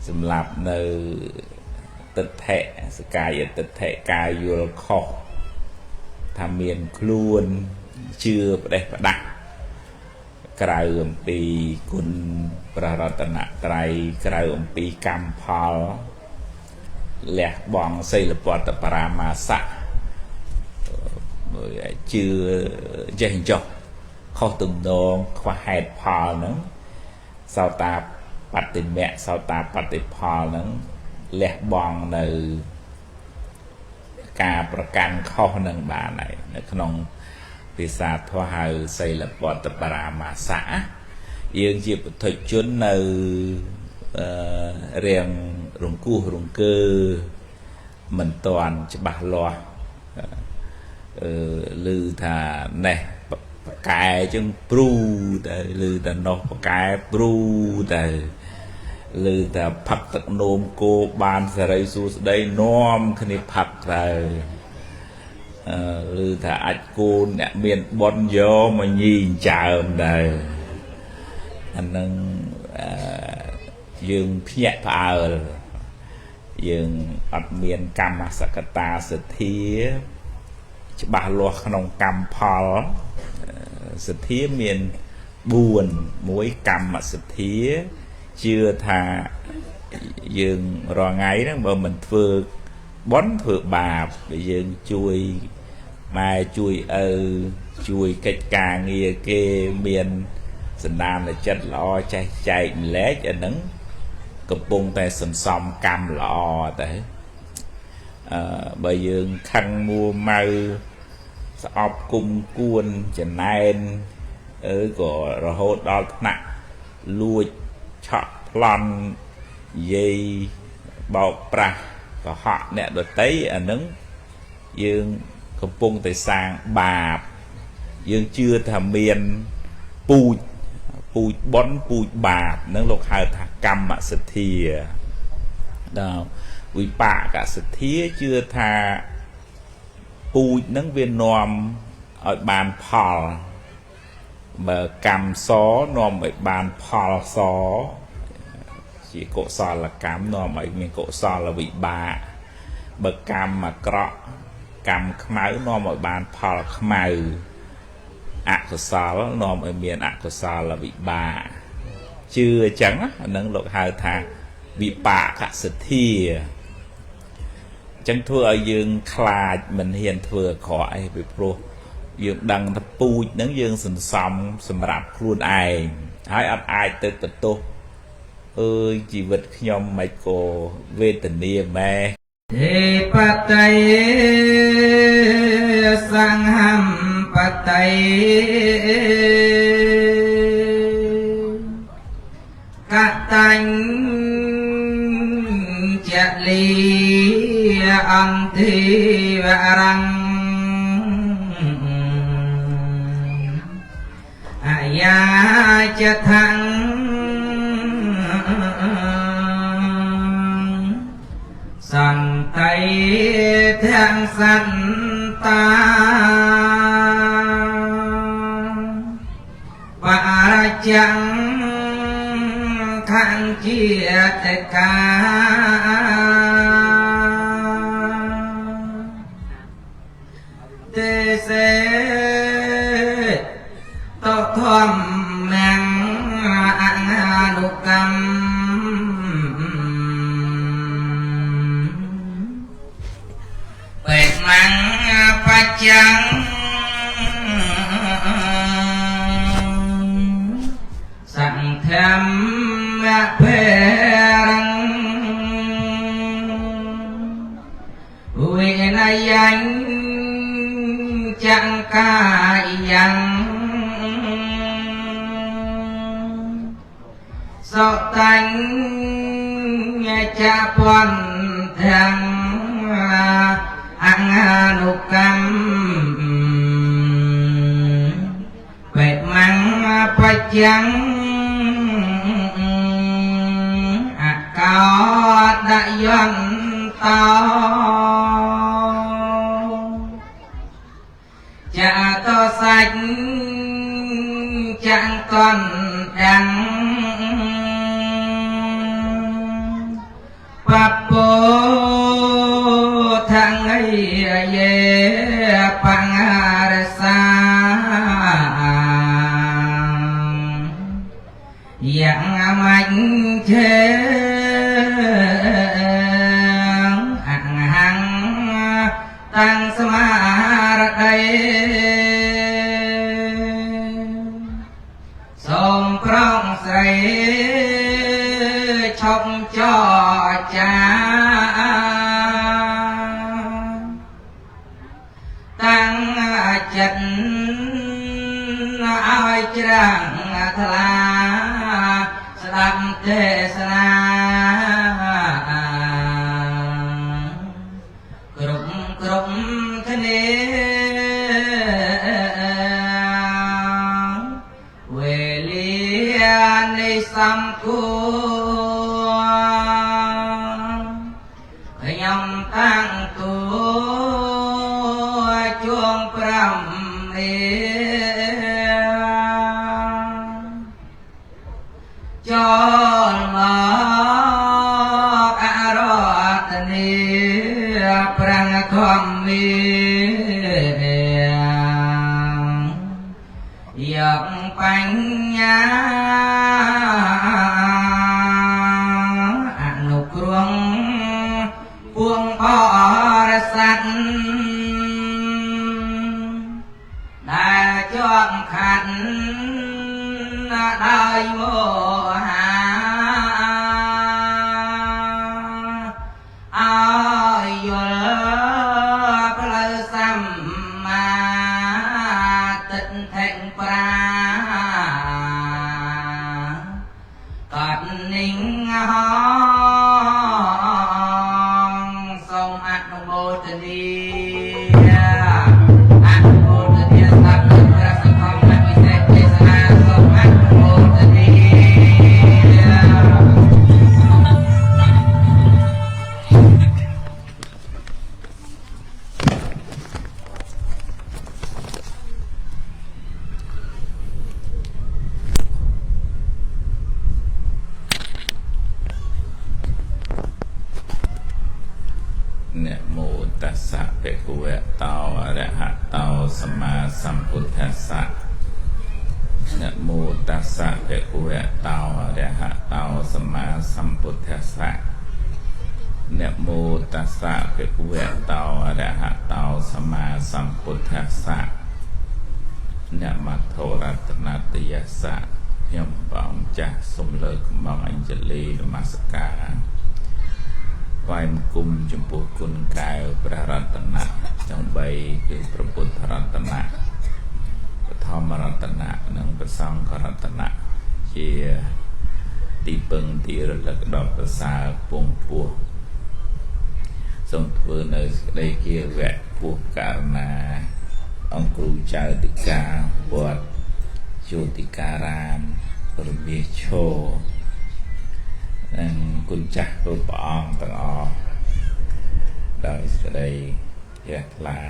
សម្រាប់នៅទិដ្ឋិសកាយទិដ្ឋិការយល់ខុសថាមានខ្លួនជឿផ្ដេសផ្ដាស់ក្រៅអំពីគុណព្រះរតនត្រ័យក្រៅអំពីកម្មផលលះបង់សីលពតបរាមាសៈជឿចេះចោះខុសទំនងខ្វះហេតុផលហ្នឹងសោតាបត្តិមៈសោតាបត្តិផលហ្នឹងលះបង់នៅការប្រកាន់ខុសនឹងបានហើយនៅក្នុងភាសាធម៌ហៅសីលពតបរាមាសៈយើងជាពុទ្ធជននៅរៀងរង្គោះរង្គើមិនតាន់ច្បាស់លាស់ឮថាណេះបកែចឹងព្រូទៅឮតែនោះបកែព្រូទៅឮតែផឹកទឹកនោមគោបានសេរីសួស្ដីនាំគ្នាផឹកទៅឮថាអាចគូនអ្នកមានបុណ្យយកមកញីចើមដែរអានឹងយើងភ្ញាក់ផ្អើលយើងអត់មានកម្មសក្តាសទ្ធាច្បាស់លាស់ក្នុងកម្មផលសទ្ធាមាន4មួយកម្មសទ្ធាជឿថាយើងរងថ្ងៃហ្នឹងបើមិនធ្វើបុណ្យធ្វើបាបយើងជួយម៉ែជួយឪជួយកិច្ចការងារគេមានសន្តានចិត្តល្អចេះចែកម្លែកអាហ្នឹងកំពុងតែសន្សំកម្មល្អតែបើយើងខឹងមួម៉ៅស្អប់គុំគួនចំណែនក៏រហូតដល់ថ្នាក់លួចឆក់ប្លន់និយាយបោកប្រាស់កុហកអ្នកដតីអាហ្នឹងយើងកំពុងតែសាងបាបយើងជឿថាមានពូជបុណ្យពូជបាបហ្នឹងលោកហៅថាកម្មសទ្ធាដល់វិបាកសទ្ធាជឿថាពូជហ្នឹងវានាំឲ្យបានផលបើកម្មសនាំឲ្យបានផលសជាកុសលកម្មនាំឲ្យមានកុសលវិបាកបើកម្មអាក្រក់កម្មខ្មៅនាំឲ្យបានផលខ្មៅអកុសលនាំឲ្យមានអកុសលវិបាកជឿអញ្ចឹងហ្នឹងលោកហៅថាវិបាកសទ្ធាអញ្ចឹងធ្វើឲ្យយើងខ្លាចមិនហ៊ានធ្វើអាក្រក់អីពីព្រោះយើងដឹងថាពូជហ្នឹងយើងសន្សំសម្រាប់ខ្លួនឯងហើយអត់អាចទៅទទួលអើយជីវិតខ្ញុំមិនក៏វេទនាម៉ែទេបតៃសង្ហំបតៃកតញ្ចលីអន្តិវរੰអាយាចថੰសន្តៃទាំងសន្តាបរចាំងខាងជាតកាទេសេតធម្មងអនុកម្មបេមੰបច្ចាំងសង្ឃមភេរੰវិនយញ្ចង្កាយੰសតាញ់ចពន្ធੰអនុកម្មបេមੰបច្ចាំងអកោដយន្តោចតសាច់ចង្កន់ เยปังรสายังมันเชอังหังตั้งสมาระไดสมพร้องใส่ชมจอจาตั้งจัดอ้อยจรังทลาสดับเทศนากรุมกรุมทะเลเวลีในสัมคูขยำตั้งตัวจวงพรำเอจอนบอกอารตเนียปรังคอมมียกปัญญาอนุกรวงพวงพอรสัตได้จอมขันได้โมหะอายลพลสัมมาติแทงปรากัดนิ่งหองทรงอนุโมทนีอนุโมทนีสัพพะสังฆนักวิเศษเทศนาทรงอนุโมทนีนะโมตัสสะภะคะวะโตอะระหะโตสัมมาสัมพุทธัสสะนะโมตัสสะภะคะวะโตอะระหะโตสัมมาสัมพุทธัสสะนะโมตัสสะภะคะวะโตอะระหะโตสัมมาสัมพุทธัสสะนะมัทโธรัตนตยัสสะខ្ញុំបងចាស់សូមលើកកំងអញ្ជលីនមស្ការថ្វាយបង្គំចំពោះគុណកែវព្រះរតនៈទាំង3គឺព្រះពុទ្ធរតនៈបឋមរតនៈនិងព្រះសង្ឃរតនៈជាទីពឹងទីរលឹកដល់ប្រសើរពងពោះសូមធ្វើនៅសេចក្តីគិរៈពោះករណាអង្គគ្រូចៅតិកាវត្តជោតិការាមរមាឈោនិងគុណចាស់គ្រប់ព្រះអង្គទាំងអស់ដោយសេចក្តីជ្រះថ្លា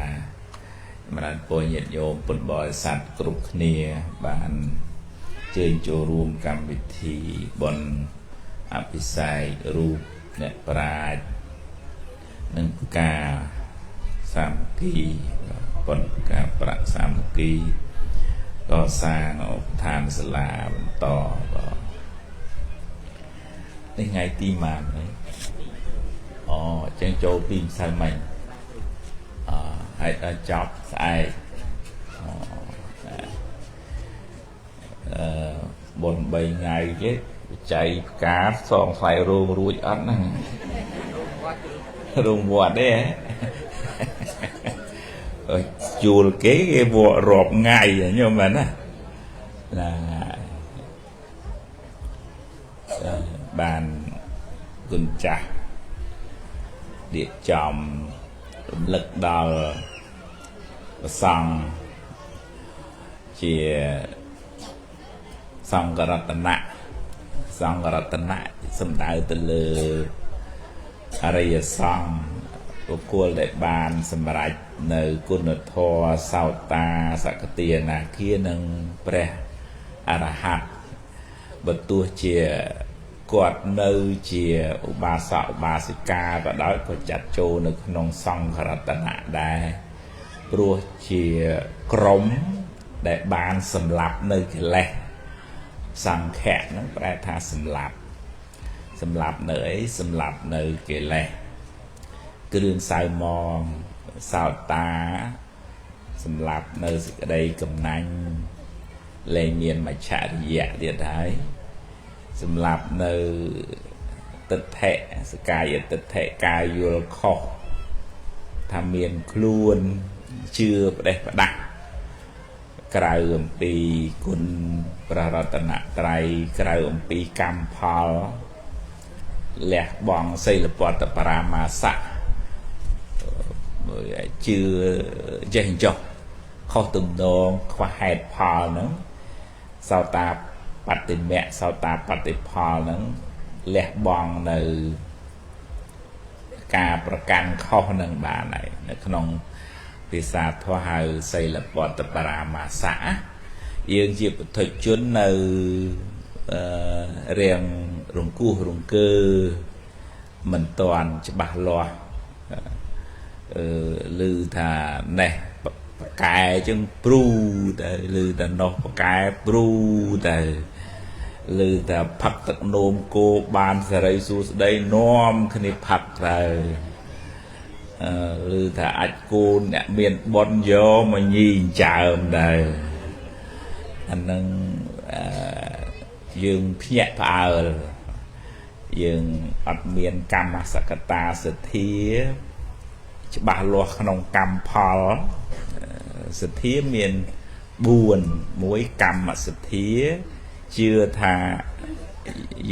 សម្រាប់ពលញាតិញោមពុទ្ធបរិស័ទគ្រប់គ្នាបានជើញចូលរួមកម្មវិធីបុណ្យអភិសេករូបអ្នកប្រាជ្ញនិងការសាមគ្គីបុណ្យការប្រាក់សាមគ្គីកសាងឧបឋានសាលាបន្តនេះថ្ងៃទីម៉ានអូចឹងចូលពីម្សិលមិញហើយដល់ចប់ស្អែកបុណ្យ3ថ្ងៃទៀតបច្ច័យផ្កាសងថ្លៃរោងរួចអត់ហ្នឹងរោងវត្តទេជួលគេវត្តរាប់ថ្ងៃញោមមែនណាបានគុណចាស់រៀបចំរំលឹកដល់ព្រះសង្ឃជាសង្ឃរតនៈសំដៅទៅលើអរិយសង្ឃបុគ្គលដែលបានសម្រេចនៅគុណធម៌សោតាសកតិអនាគានិងព្រះអរហន្តបើទោះជា គាត់នៅជាឧបាសកឧបាសិកាក៏ដោយក៏ចាត់ចូលនៅក្នុងសង្ឃរតនៈដែរព្រោះជាក្រុមដែលបានសម្លាប់នៅកិលេសសង្ឃៈហ្នឹងប្រែថាសម្លាប់នៅអីសម្លាប់នៅកិលេសគ្រឿងសៅមងសោតាសម្លាប់នៅសេចក្តីកំណាញ់លែងមានមច្ឆរិយៈទៀតហើយសម្លាប់នៅទិដ្ឋិសកាយទិដ្ឋិការយល់ខុសថាមានខ្លួនជឿផ្ដេសផ្ដាស់ក្រៅអំពីគុណព្រះរតនត្រ័យក្រៅអំពីកម្មផលលះបង់សីលពតបរាមាសៈជឿចេះចុះខុសទំនងខ្វះហេតុផលហ្នឹងសោតាបត្តិមៈសោតាបត្តិផលហ្នឹងលះបង់នៅការប្រកាន់ខុសនឹងបានហើយនៅក្នុងភាសាធម៌ហៅសីលពតបរាមាសៈយើងជាពុទ្ធជននៅរៀងរង្គោះរង្គើមិនតាន់ច្បាស់លាស់ឮថាណេះបកែចឹងព្រូតែឮតែនោះបកែព្រូតែឮតែផឹកទឹកនោមគោបានសេរីសួស្តីនាំគ្នាផឹកទៅឮថាអាចគូនអ្នកមានបុណ្យយកមកញីចើមដែរអានឹងយើងភ្ញាក់ផ្អើលយើងអត់មានកម្មសក្តាសទ្ធាច្បាស់លាស់ក្នុងកម្មផលសទ្ធាមាន4មួយកម្មសទ្ធាជឿថា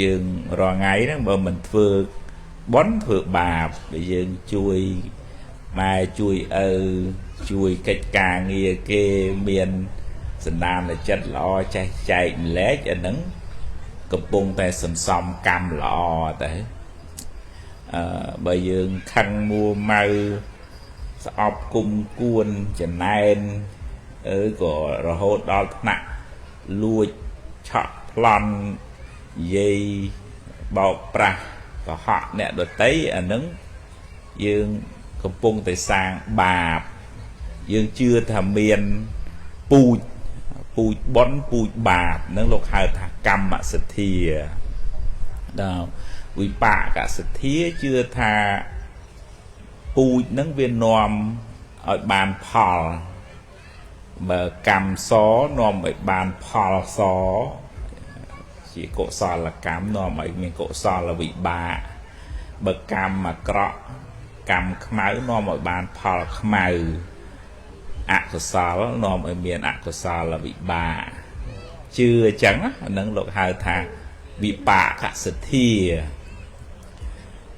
យើងរងថ្ងៃហ្នឹងបើមិនធ្វើបុណ្យធ្វើបាបដែលយើងជួយម៉ែជួយឪជួយកិច្ចការងារគេមានសន្តានចិត្តល្អចេះចែកម្លែកអាហ្នឹងកំពុងតែសន្សំកម្មល្អតែបើយើងខឹងមួម៉ៅស្អប់គុំគួនចំណែនក៏រហូតដល់ថ្នាក់លួចឆក់ប្លន់និយាយបោកប្រាស់កុហកអ្នកដទៃអាហ្នឹងយើងកំពុងតែសាងបាបយើងជឿថាមានពូជបុណ្យពូជបាបហ្នឹងលោកហៅថាកម្មសទ្ធាដល់វិបាកសទ្ធាជឿថាពូជហ្នឹងវានាំឲ្យបានផលបើកម្មសនាំឲ្យបានផលសជាកុសលកម្មនាំឲ្យមានកុសលវិបាកបើកម្មអាក្រក់កម្មខ្មៅនាំឲ្យបានផលខ្មៅអកុសលនាំឲ្យមានអកុសលវិបាកជឿអញ្ចឹងហ្នឹងលោកហៅថាវិបាកសទ្ធា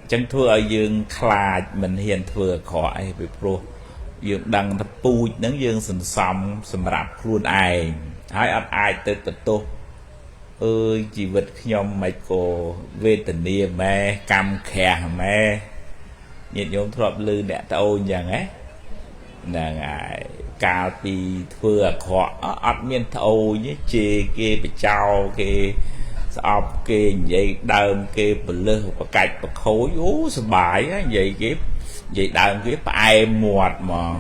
អញ្ចឹងធ្វើឲ្យយើងខ្លាចមិនហ៊ានធ្វើអាក្រក់អីពីព្រោះយើងដឹងថាពូជហ្នឹងយើងសន្សំសម្រាប់ខ្លួនឯងហើយអត់អាចទៅទទួលអើយជីវិតខ្ញុំមិនក៏វេទនាម៉ែកម្មក្រាស់ម៉ែញាតិញោមធ្លាប់ឮអ្នកត្អូនយ៉ាងហ្នឹងហើយកាលពីធ្វើអាក្រក់អត់មានត្អូនទេជេរគេបចោលគេស្អប់គេនិយាយដើមគេពលឹះបកាច់បខូចអូសុបាយហើយនិយាយគេនិយាយដើមគេផ្អែមមាត់ហ្មង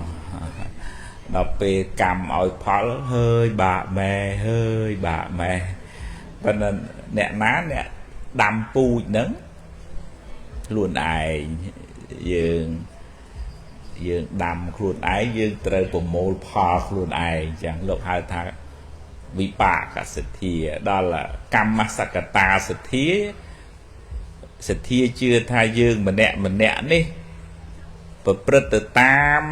ដល់ពេលកម្មឲ្យផលហើយបាក់ម៉ែហើយបាក់ម៉ែប៉ុន្តែអ្នកណាអ្នកដាំពូជហ្នឹងខ្លួនឯងយើងដាំខ្លួនឯងយើងត្រូវប្រមូលផលខ្លួនឯងចឹងលោកហៅថាវិបាកសទ្ធាដល់កម្មសក្តាសទ្ធាជឿថាយើងម្នាក់នេះប្រព្រឹត្តទៅតាម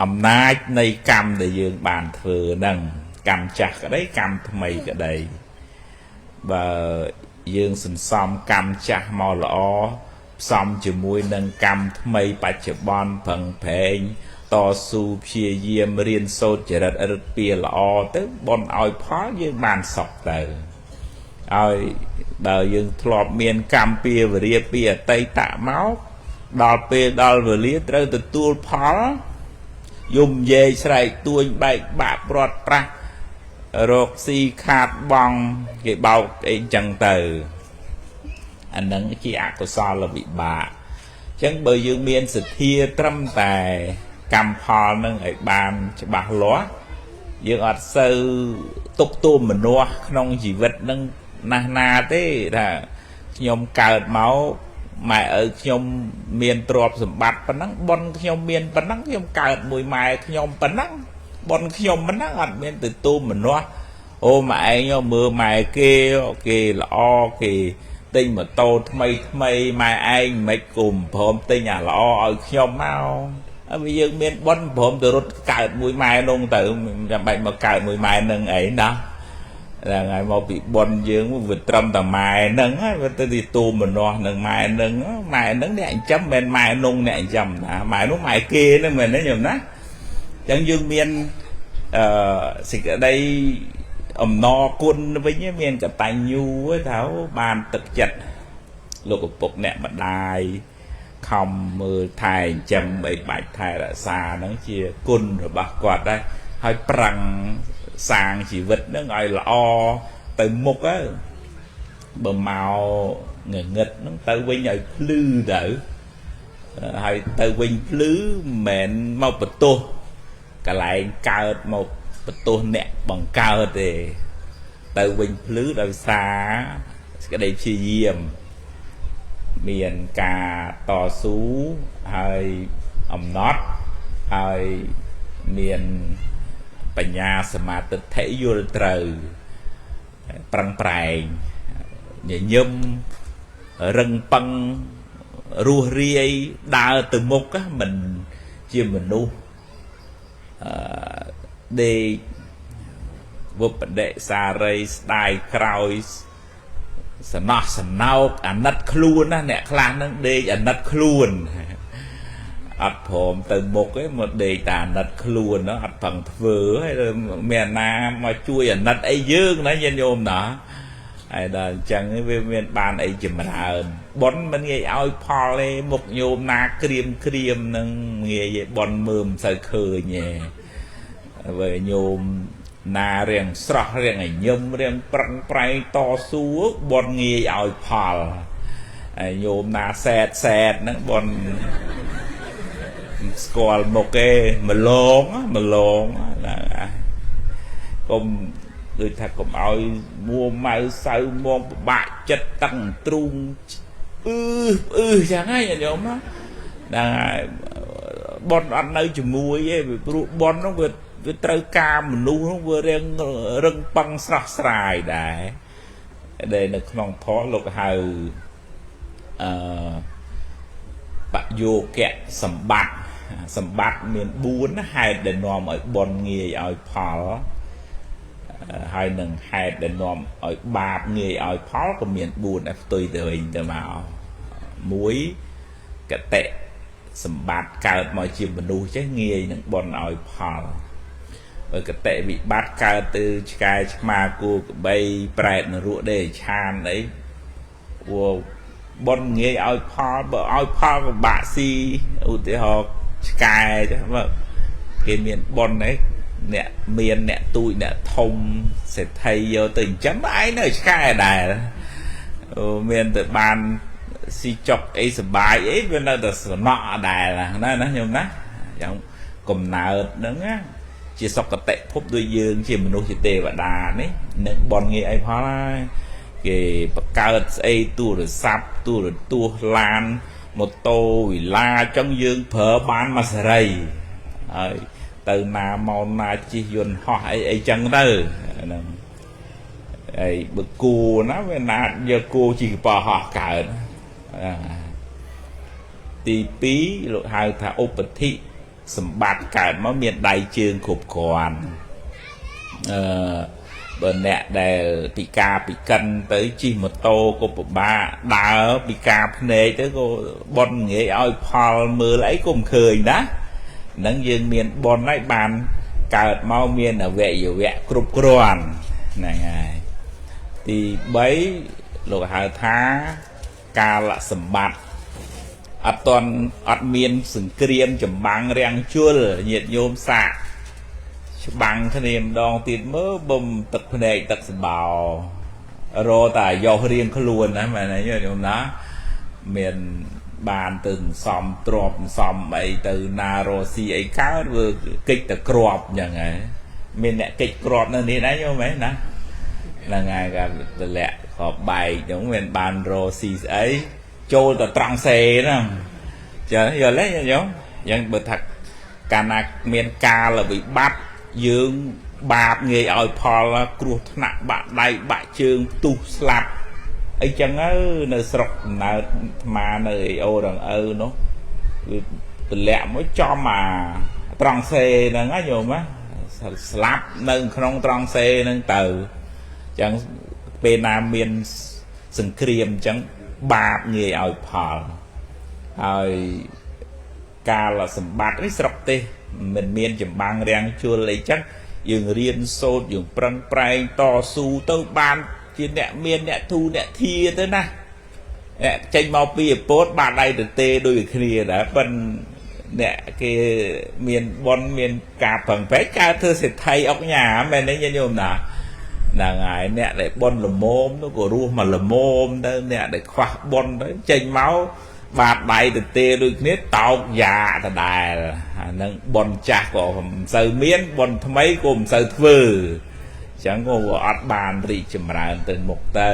អំណាចនៃកម្មដែលយើងបានធ្វើហ្នឹងកម្មចាស់ក្តីកម្មថ្មីក្តីបើយើងសន្សំកម្មចាស់មកល្អផ្សំជាមួយនឹងកម្មថ្មីបច្ចុប្បន្នប្រឹងប្រែងតស៊ូព្យាយាមរៀនសូត្រចរិតរិទ្ធពាល្អទៅបន់ឲ្យផលយើងបានសុខទៅឲ្យបើយើងធ្លាប់មានកម្មពីវរិយពីអតីតមកដល់ពេលដល់វេលាត្រូវទទួលផលយំយេស្រែកទួញបែកបាក់ព្រាត់ប្រាស់រកស៊ីខាតបង់គេបោកអីចឹងទៅ anh nâng chỉ ác của so là bị bạ chẳng bởi dương miên sự thia trâm tài cầm phò nâng ở bàn cho bạc lóa dương ọt sơ tục tùm mình nua không chỉ vật nâng na thế là nhom cào máu mà ở nhom miền trọp sầm bát bắn nắng bon nhom miền bắn nắng nhom cào mùi mài nhom bắn nắng bon nhom bắn nắng ăn miền từ tôm mình nó ô mà anh nhom mưa mài kia là o kì tinh mà tô mây mai anh mấy cùng hôm tinh nhà là o ở nhom mau bây giờ miền bon hôm từ rút cào mùi mài luôn từ làm bệnh mà cào mùi mài nâng ấy đó là ngày một bị bon dương vịt trâm tầm mai nâng á thì tu mình lo nâng mai nâng để anh chấm bên mai nung này anh chấm mai nó mai kia nên mình nó nhầm đó chẳng dương miên xịt ở đây no quân với nhé miên cả tay nhu với tháo bàn tật chật lục bục nè mà đài không mưa thai chấm bảy bạch thai là xa nó chia quân rồi bạc quạt đây hơi prăng sang chỉ vật nó gọi là o từ mục á bờ màu nghịch nó tới với nhau lư đỡ hay tới vinh lứ mền mau bật tô cả lại cao một bật tô nè bằng cao thì tới vinh lứ đâu xa cái đây chi diêm miền cà to sú hay nót hay miền bạch nhà mà tự thể vô trời prang prang nhẹ nhâm rừng băng rùa ri đào từ một á mình chia mình nu để vô vấn đề xa rây style crowd sẵn nào ảnh nát khuôn á nè khăn nó đi ảnh nát khuôn ắt phồm từ một cái một đề tàn nát khuôn nó ắt bằng vừa hay là mẹ nam mà chui ảnh nát ấy dương nó nhân nhôm đó ai là chẳng cái viên bàn ấy chỉ mà bón mình nghe oi pò lê một nhôm na kriêm nâng nghe bón mơm sợi khờ nhẹ về nhôm na riêng sọ riêng ấy nhôm riêng prang prai to sú bón nghe oi pò nhôm na sẹt nó bón squal một cái mà lon là cùng người ta cũng oi mua mai sao mua bạc chất tăng trung chẳng hay là giống đó là bon ăn nơi chùm muối ấy bon nó vừa trâu cam mình nu nó vừa rừng băng sài đấy đây là không khó lục hào bạn vô kẹt sầm bát miền buôn hai để nòm ở bon nghề ở phò hai nâng hai để nòm ở ba nghề ở phó của miền buồn tôi từ hình từ màu muối cái tệ sầm bát cao mọi chiều mình nuôi chứ nghề những bọn ở phò ở cái tệ bị bát cao từ cái mà cô bay bẹt ruộng để chan đấy của bọn nghề ở phò của bà si ưu tiên họ cái chứ mà cái miền bọn đấy nè miền nè tụi nè thông sẽ thay vô tình chấm ái nơi cái này miền từ ban si chọc ấy sờ bài ấy bên đây từ nọ đài là nó nhung đó giống cùng nào đứng á chỉ sọc cái tệ phúc đôi dương chỉ mình nuôi chỉ tê và đà đấy nên bọn nghề ấy phá cái cao ấy tu rồi sắp tu rồi tu lan một tô la trong dương phở bán mà sợi từ nào màu na chỉ dồn họ ấy chẳng tới ấy bực cù nó về na giờ cô chỉ bỏ họ cả tí pí lộ hai thà ốp thị sầm bát cả nó miền đại trường khục còn bên nè để bị cân tới chi một tô cô ba đào bị ca này tới cô bon nghệ oi Paul mưa lấy cùng khơi đó nâng dương miền bon lại bàn cào mau miền ở vệ nhiều vệ cục còn này thì bấy lộ hai thá ca là sầm bát ở toàn ở miền sừng kriêm chấm băng rèn chua nhiệt nhôm xạ bằng cái niềm đòn tiền mớ bầm tật này tật bào រតែយករៀងខ្លួនណាមែនទេខ្ញុំណាមានបានទៅសំទ្របសំអីទៅណារ៉ូស៊ីអីកើតវាកិច្ចតែក្របអញ្ចឹងហើយមានអ្នកកិច្ចក្របនៅនេះដែរខ្ញុំហ៎ណាហ្នឹងហើយក៏ទម្លាក់ក៏បែកហ្នឹងមានបានរ៉ូស៊ីស្អីចូលទៅត្រង់សេហ្នឹងចាយល់ទេញោមយ៉ាងបើថាកាលណាមានការវិបត្តិយើងបាបងាយឲ្យផលគ្រោះថ្នាក់បាក់ដៃបាក់ជើងផ្ទុះស្លាប់អីចឹងនៅស្រុកដំណើរអាត្មានៅអេអូរងឪនោះវាទម្លាក់មកចំអាត្រង់សេហ្នឹងណាញោមណាស្លាប់នៅក្នុងត្រង់សេហ្នឹងទៅចឹងពេលណាមានសង្គ្រាមចឹងបាបងាយឲ្យផលហើយកាលសម្បត្តិនេះស្រុកទេសមិនមានចម្បាំងរាំងជួលអីចឹងយើងរៀនសូត្រយើងប្រឹងប្រែងតស៊ូទៅបានជាអ្នកមានអ្នកធូអ្នកធាទៅណាចេញមកពីអពតបានដៃទៅទេដូចគ្នាដែរប៉ិនអ្នកគេមានបនមានការប្រឹងប្រែងការធ្វើសេដ្ឋីអុកញ៉ាមែនទេញោមណាហ្នឹងហើយអ្នកដែលបនល្មមនោះក៏រស់មកល្មមទៅអ្នកដែលខ្វះបនទៅចេញមកបាទដៃទៅទេដូចគ្នាតោកយ៉ាដដែលអានឹងបនចាស់ក៏មិនសូវមានបនថ្មីក៏មិនសូវធ្វើអញ្ចឹងក៏អត់បានរីកចម្រើនទៅមុខទៅ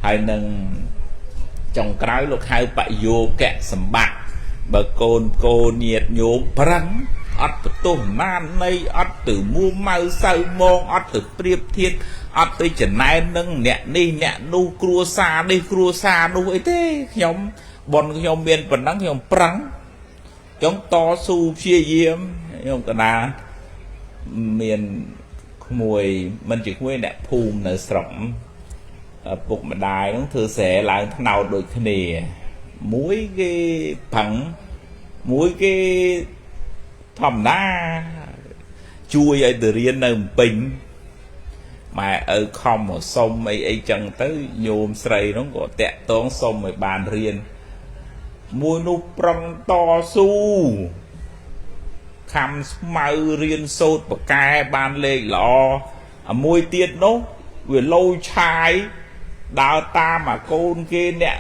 ហើយនឹងចុងក្រោយលោកហៅបយោគៈសម្បត្តិបើកូញាតញោមប្រឹងអត់បន្ទោសណាននៃអត់ទៅមួម៉ៅសៅម៉ងអត់ទៅប្រៀបធៀបអត់ទៅចំណែននឹងអ្នកនេះអ្នកនោះគ្រួសារនេះគ្រួសារនោះអីទេខ្ញុំបនខ្ញុំមានប៉ុណ្ណឹងខ្ញុំប្រឹងចង់តស៊ូព្យាយាមខ្ញុំកណាមានក្មួយមិនជាក្មួយអ្នកភូមិនៅស្រុកពុកម្ដាយហ្នឹងធ្វើស្រែឡើងថ្នោតដូចគ្នាមួយគេផឹងមួយគេធម្មតាជួយឲ្យទៅរៀននៅភ្នំពេញម៉ែឪខំមកសុំអីចឹងទៅញោមស្រីហ្នឹងក៏តាក់តងសុំឲ្យបានរៀនមួយនោះប្រឹងតស៊ូខំស្មៅរៀនសូត្របកែបានលេខល្អមួយទៀតនោះវាលោឆាយដើរតាមអាកូនគេអ្នក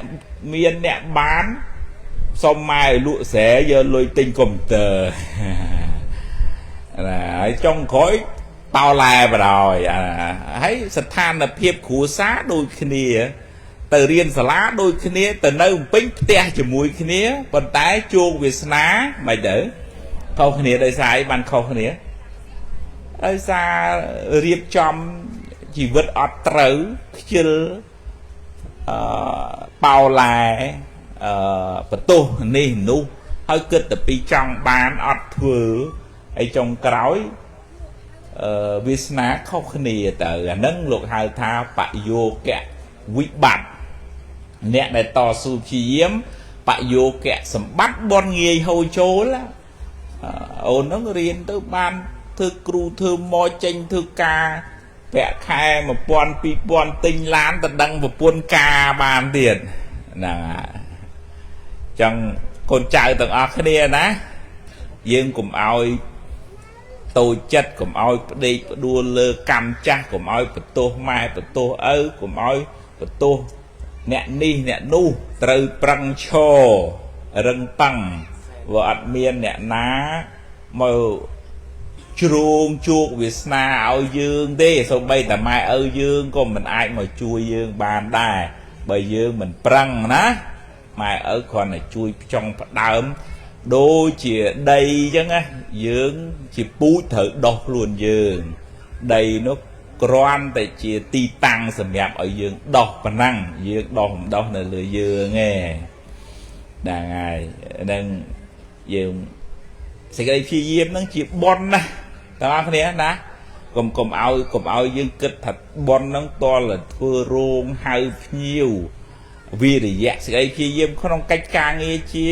មានអ្នកបានសុំម៉ែឲ្យលក់ស្រែយកលុយទិញកុំព្យូទ័រហើយចុងក្រោយតោឡែបដ ாய் ហើយស្ថានភាពគ្រួសារដូចគ្នាទៅរៀនសាលាដូចគ្នាទៅនៅភ្នំពេញផ្ទះជាមួយគ្នាប៉ុន្តែជោគវាសនាមិនទៅខុសគ្នាដោយសារអីបានខុសគ្នាដោយសាររៀបចំជីវិតអត់ត្រូវខ្ជិលបោឡែបន្ទោសនេះនោះហើយគិតតែពីចង់បានអត់ធ្វើហើយចុងក្រោយវាសនាខុសគ្នាទៅអាហ្នឹងលោកហៅថាបយោគៈវិបត្តិអ្នកដែលតស៊ូព្យាយាមបយោគៈសម្បត្តិបនងាយហូរចូលអូនហ្នឹងរៀនទៅបានធ្វើគ្រូធ្វើមកចេញធ្វើការប្រាក់ខែ1000 2000ទិញឡានទៅដឹងប្រពន្ធការបានទៀតហ្នឹងហើយចឹងកូនចៅទាំងអស់គ្នាណាយើងកុំឲ្យតូចចិត្តកុំឲ្យផ្ដេកផ្ដួលលើកម្មចាស់កុំឲ្យបន្ទោសម៉ែបន្ទោសឪកុំឲ្យបន្ទោសអ្នកនេះអ្នកនោះត្រូវប្រឹងឈររឹងប៉ឹងវាអត់មានអ្នកណាមកជ្រងជោគវាសនាឲ្យយើងទេសូម្បីតែម៉ែឪយើងក៏មិនអាចមកជួយយើងបានដែរបើយើងមិនប្រឹងណាម៉ែឪគ្រាន់តែជួយផ្ចង់ផ្ដើមដូចជាដីអញ្ចឹងណាយើងជាពូជត្រូវដោះខ្លួនយើងដីនោះគ្រាន់តែជាទីតាំងសម្រាប់ឲ្យយើងដោះប៉ុណ្ណឹងយើងដោះមិនដោះនៅលើយើងទេហ្នឹងហើយនឹងយើងសេចក្តីព្យាយាមហ្នឹងជាបុណ្យណាទាំងអស់គ្នាណាកុំឲ្យយើងគិតថាបុណ្យហ្នឹងតលធ្វើរោងហៅភ្ញៀវវិរិយៈសេចក្តីព្យាយាមក្នុងកិច្ចការងារជា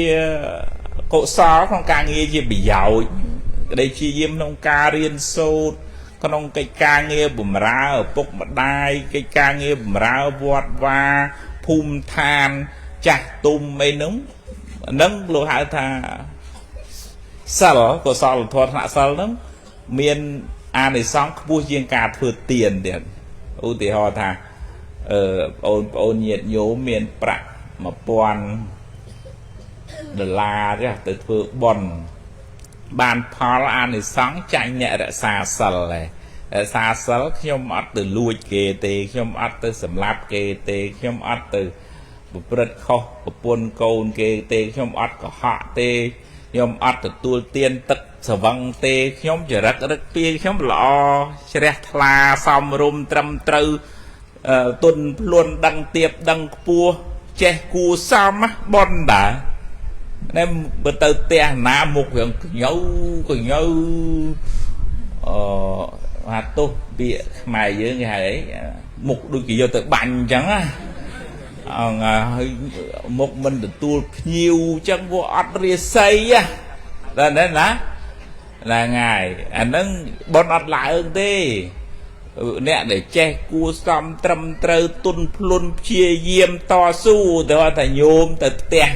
កុសលក្នុងការងារជាប្រយោជន៍ក្តីព្យាយាមក្នុងការរៀនសូត្រក្នុងកិច្ចការងារបម្រើឪពុកម្ដាយកិច្ចការងារបម្រើវត្តវាភូមិឋានចាស់ទុំអីហ្នឹងលោកហៅថាសិលកុសលធម៌ថ្នាក់សិលហ្នឹងមានអានិសង្សខ្ពស់ជាងការធ្វើទានទៀតឧទាហរណ៍ថា ôn nhiệt nhố miền prạ mà toàn đờ la chứ từ thưa bòn bàn phá an thì sáng chạy nhẹ đã xa sờ này xa sờ không ăn từ lùi kề tê không ăn từ sầm lạp kề tê không ăn từ bật kho buồn cồn kề tê không ăn có họ tê không ăn từ tua tiên tất sờ văng tê không chỉ rất pia không lọ sẽ la xong rum trầm trừ tuần luôn đăng tiệp đăng pua che cua sam á bon đã nên bữa tới te ná một cái nhau hạt tốt bị mày với người ấy một đôi kỳ vô tới bành chẳng á một mình được tua nhiều chân vô ọt rìa xây á là nên là ngài anh nâng bon ọt lại hơn thế nè để che cua xăm trầm trơ tuân luôn chia diêm to su đó là nhôm từ te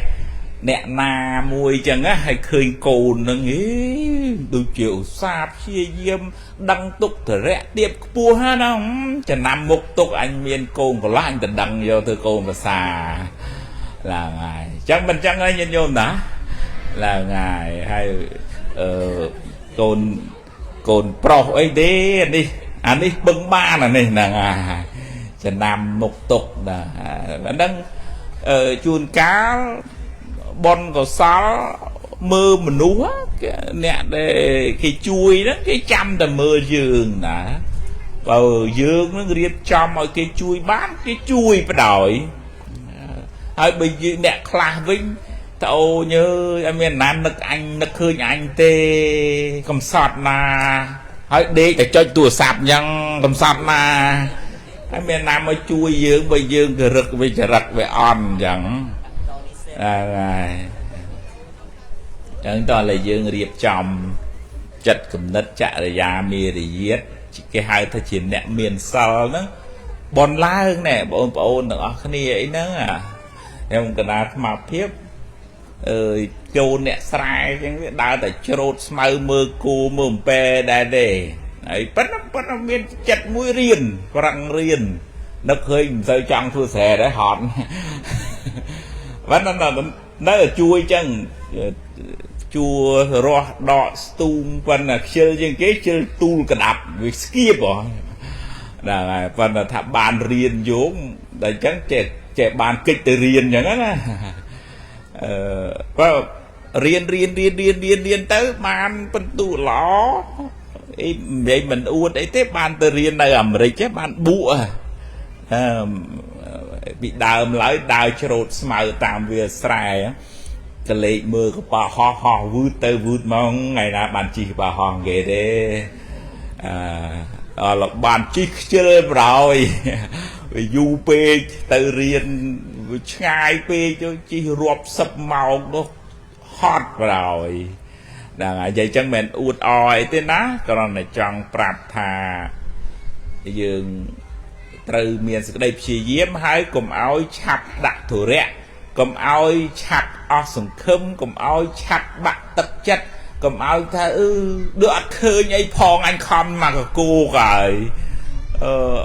nè na mùi chẳng á hay khơi cồn nó nghĩ từ chiều xa chia diêm đăng tục thở rẽ tiệp pua ha nó chẳng nằm một tục anh miên cồn của anh tình đăng vô từ cồn và xà là ngài chẳng mình chẳng ai nhân nhôm đó là ngài hay cồn pro ấy đi anh đi bưng ba là này là ngài chẳng nằm một tục là vẫn đang chuồn cá bon có sao mơ mình núa nè để cái chui đó cái trăm là mơ giường đã vào giường nó riết cho mọi cái chui bán cái chui phải đổi hơi bây giờ nè khla vinh tao nhớ em miền Nam nực anh nực khơi anh tê cầm sọt là hơi đi để cho tùa sạp nhăng cầm sọt là em miền Nam mới chui giường bây giường cái rực bây giờ rực về on chẳng chúng ta là dương riệp chồng chật cầm đất chạy rồi ra mì để giết cái hai thằng chiến nẹ miền sau nó bòn lá hơn nè bọn nữa cái này ấy nữa à em cần là mà tiếp châu nẹ sai cái đào tại trộn mơ mơ cô mồm pe đà đề ấy bắt nó miền chật mũi riền răng riền nó khơi rơi trong thua xè để hòn vẫn nó là chui chân chua ro đọ stung phần là chơi trên cái chơi tu cả đạp vì skip rồi là phần là tháp bàn riêng vốn để chẳng trẻ bàn kịch từ riêng chẳng á có riêng tới bàn phần tu ló vậy mình uốn ấy thế bàn từ riêng này ẩm rồi chứ bàn bụa bị đào lại đào trộn màu tạm về sài á cái lệ mưa của bà ho vút mong ngày nào bạn chỉ bà ho ghê đấy là bạn chỉ chơi rồi du pe từ riêng ngay pe cho chỉ rộp sập màu nó hot rồi là vậy chẳng mình uất oi thế ná còn này chọn prap thà dường từ miền sự đây chỉ diếm hai cùng áo chặt đặt thủ rẽ cùng áo chặt ở sừng khâm cùng áo chặt bạc tật chất cùng áo tha đỡ khơi nhảy phong anh không mà cô rồi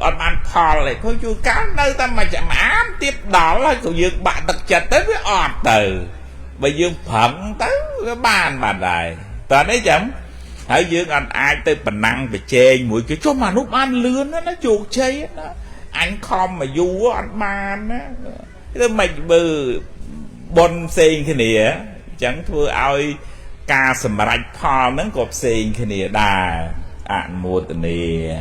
anh ăn phò lại thôi chú cá nơi ta mà chẳng ám tiếp đó là của dương bạn tật chất tới với ọt từ bây dương phận tới cái bàn bà này toàn đấy chẳng hãy dương anh ai tới bản năng về chê mũi cái cho mà lúc ăn lươn nó chuột chơi nó anh không mà du anh ban á cái mày bự bon sen cái này chẳng thua ai ca sầm rạch phò nó cọp sen cái này đà ăn mua từ này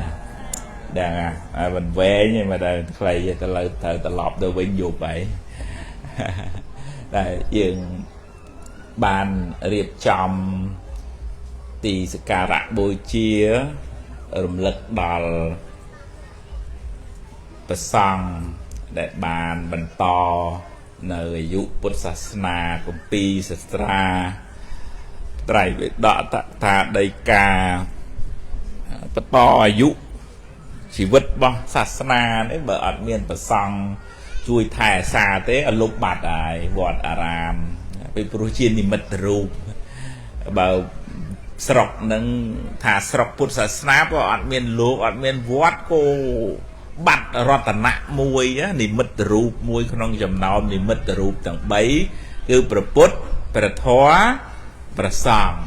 đà mình về nhưng mà đây thầy ta lời thầy ta lọp đâu bên dục vậy đây dương bàn riệp chồng thì sự cà rạ bôi chia rùm lực đòn và xong để bàn bần to nơi dụ bút sát na của pi sát ra trải về đọ ta đầy ca bật to dụ chỉ vứt bó sát na đấy bờ ẩn miền và xong chui thải xa thế ở lúc bạt ai vọt aram bị protein thì mật rụp bờ sọc nâng thả sọc bút sát na bờ ẩn miền lục ẩn miền vót cô បាត់រតនៈមួយនិមិត្តរូបមួយក្នុងចំណោមនិមិត្តរូបទាំង3គឺព្រះពុទ្ធព្រះធម៌ព្រះសង្ឃ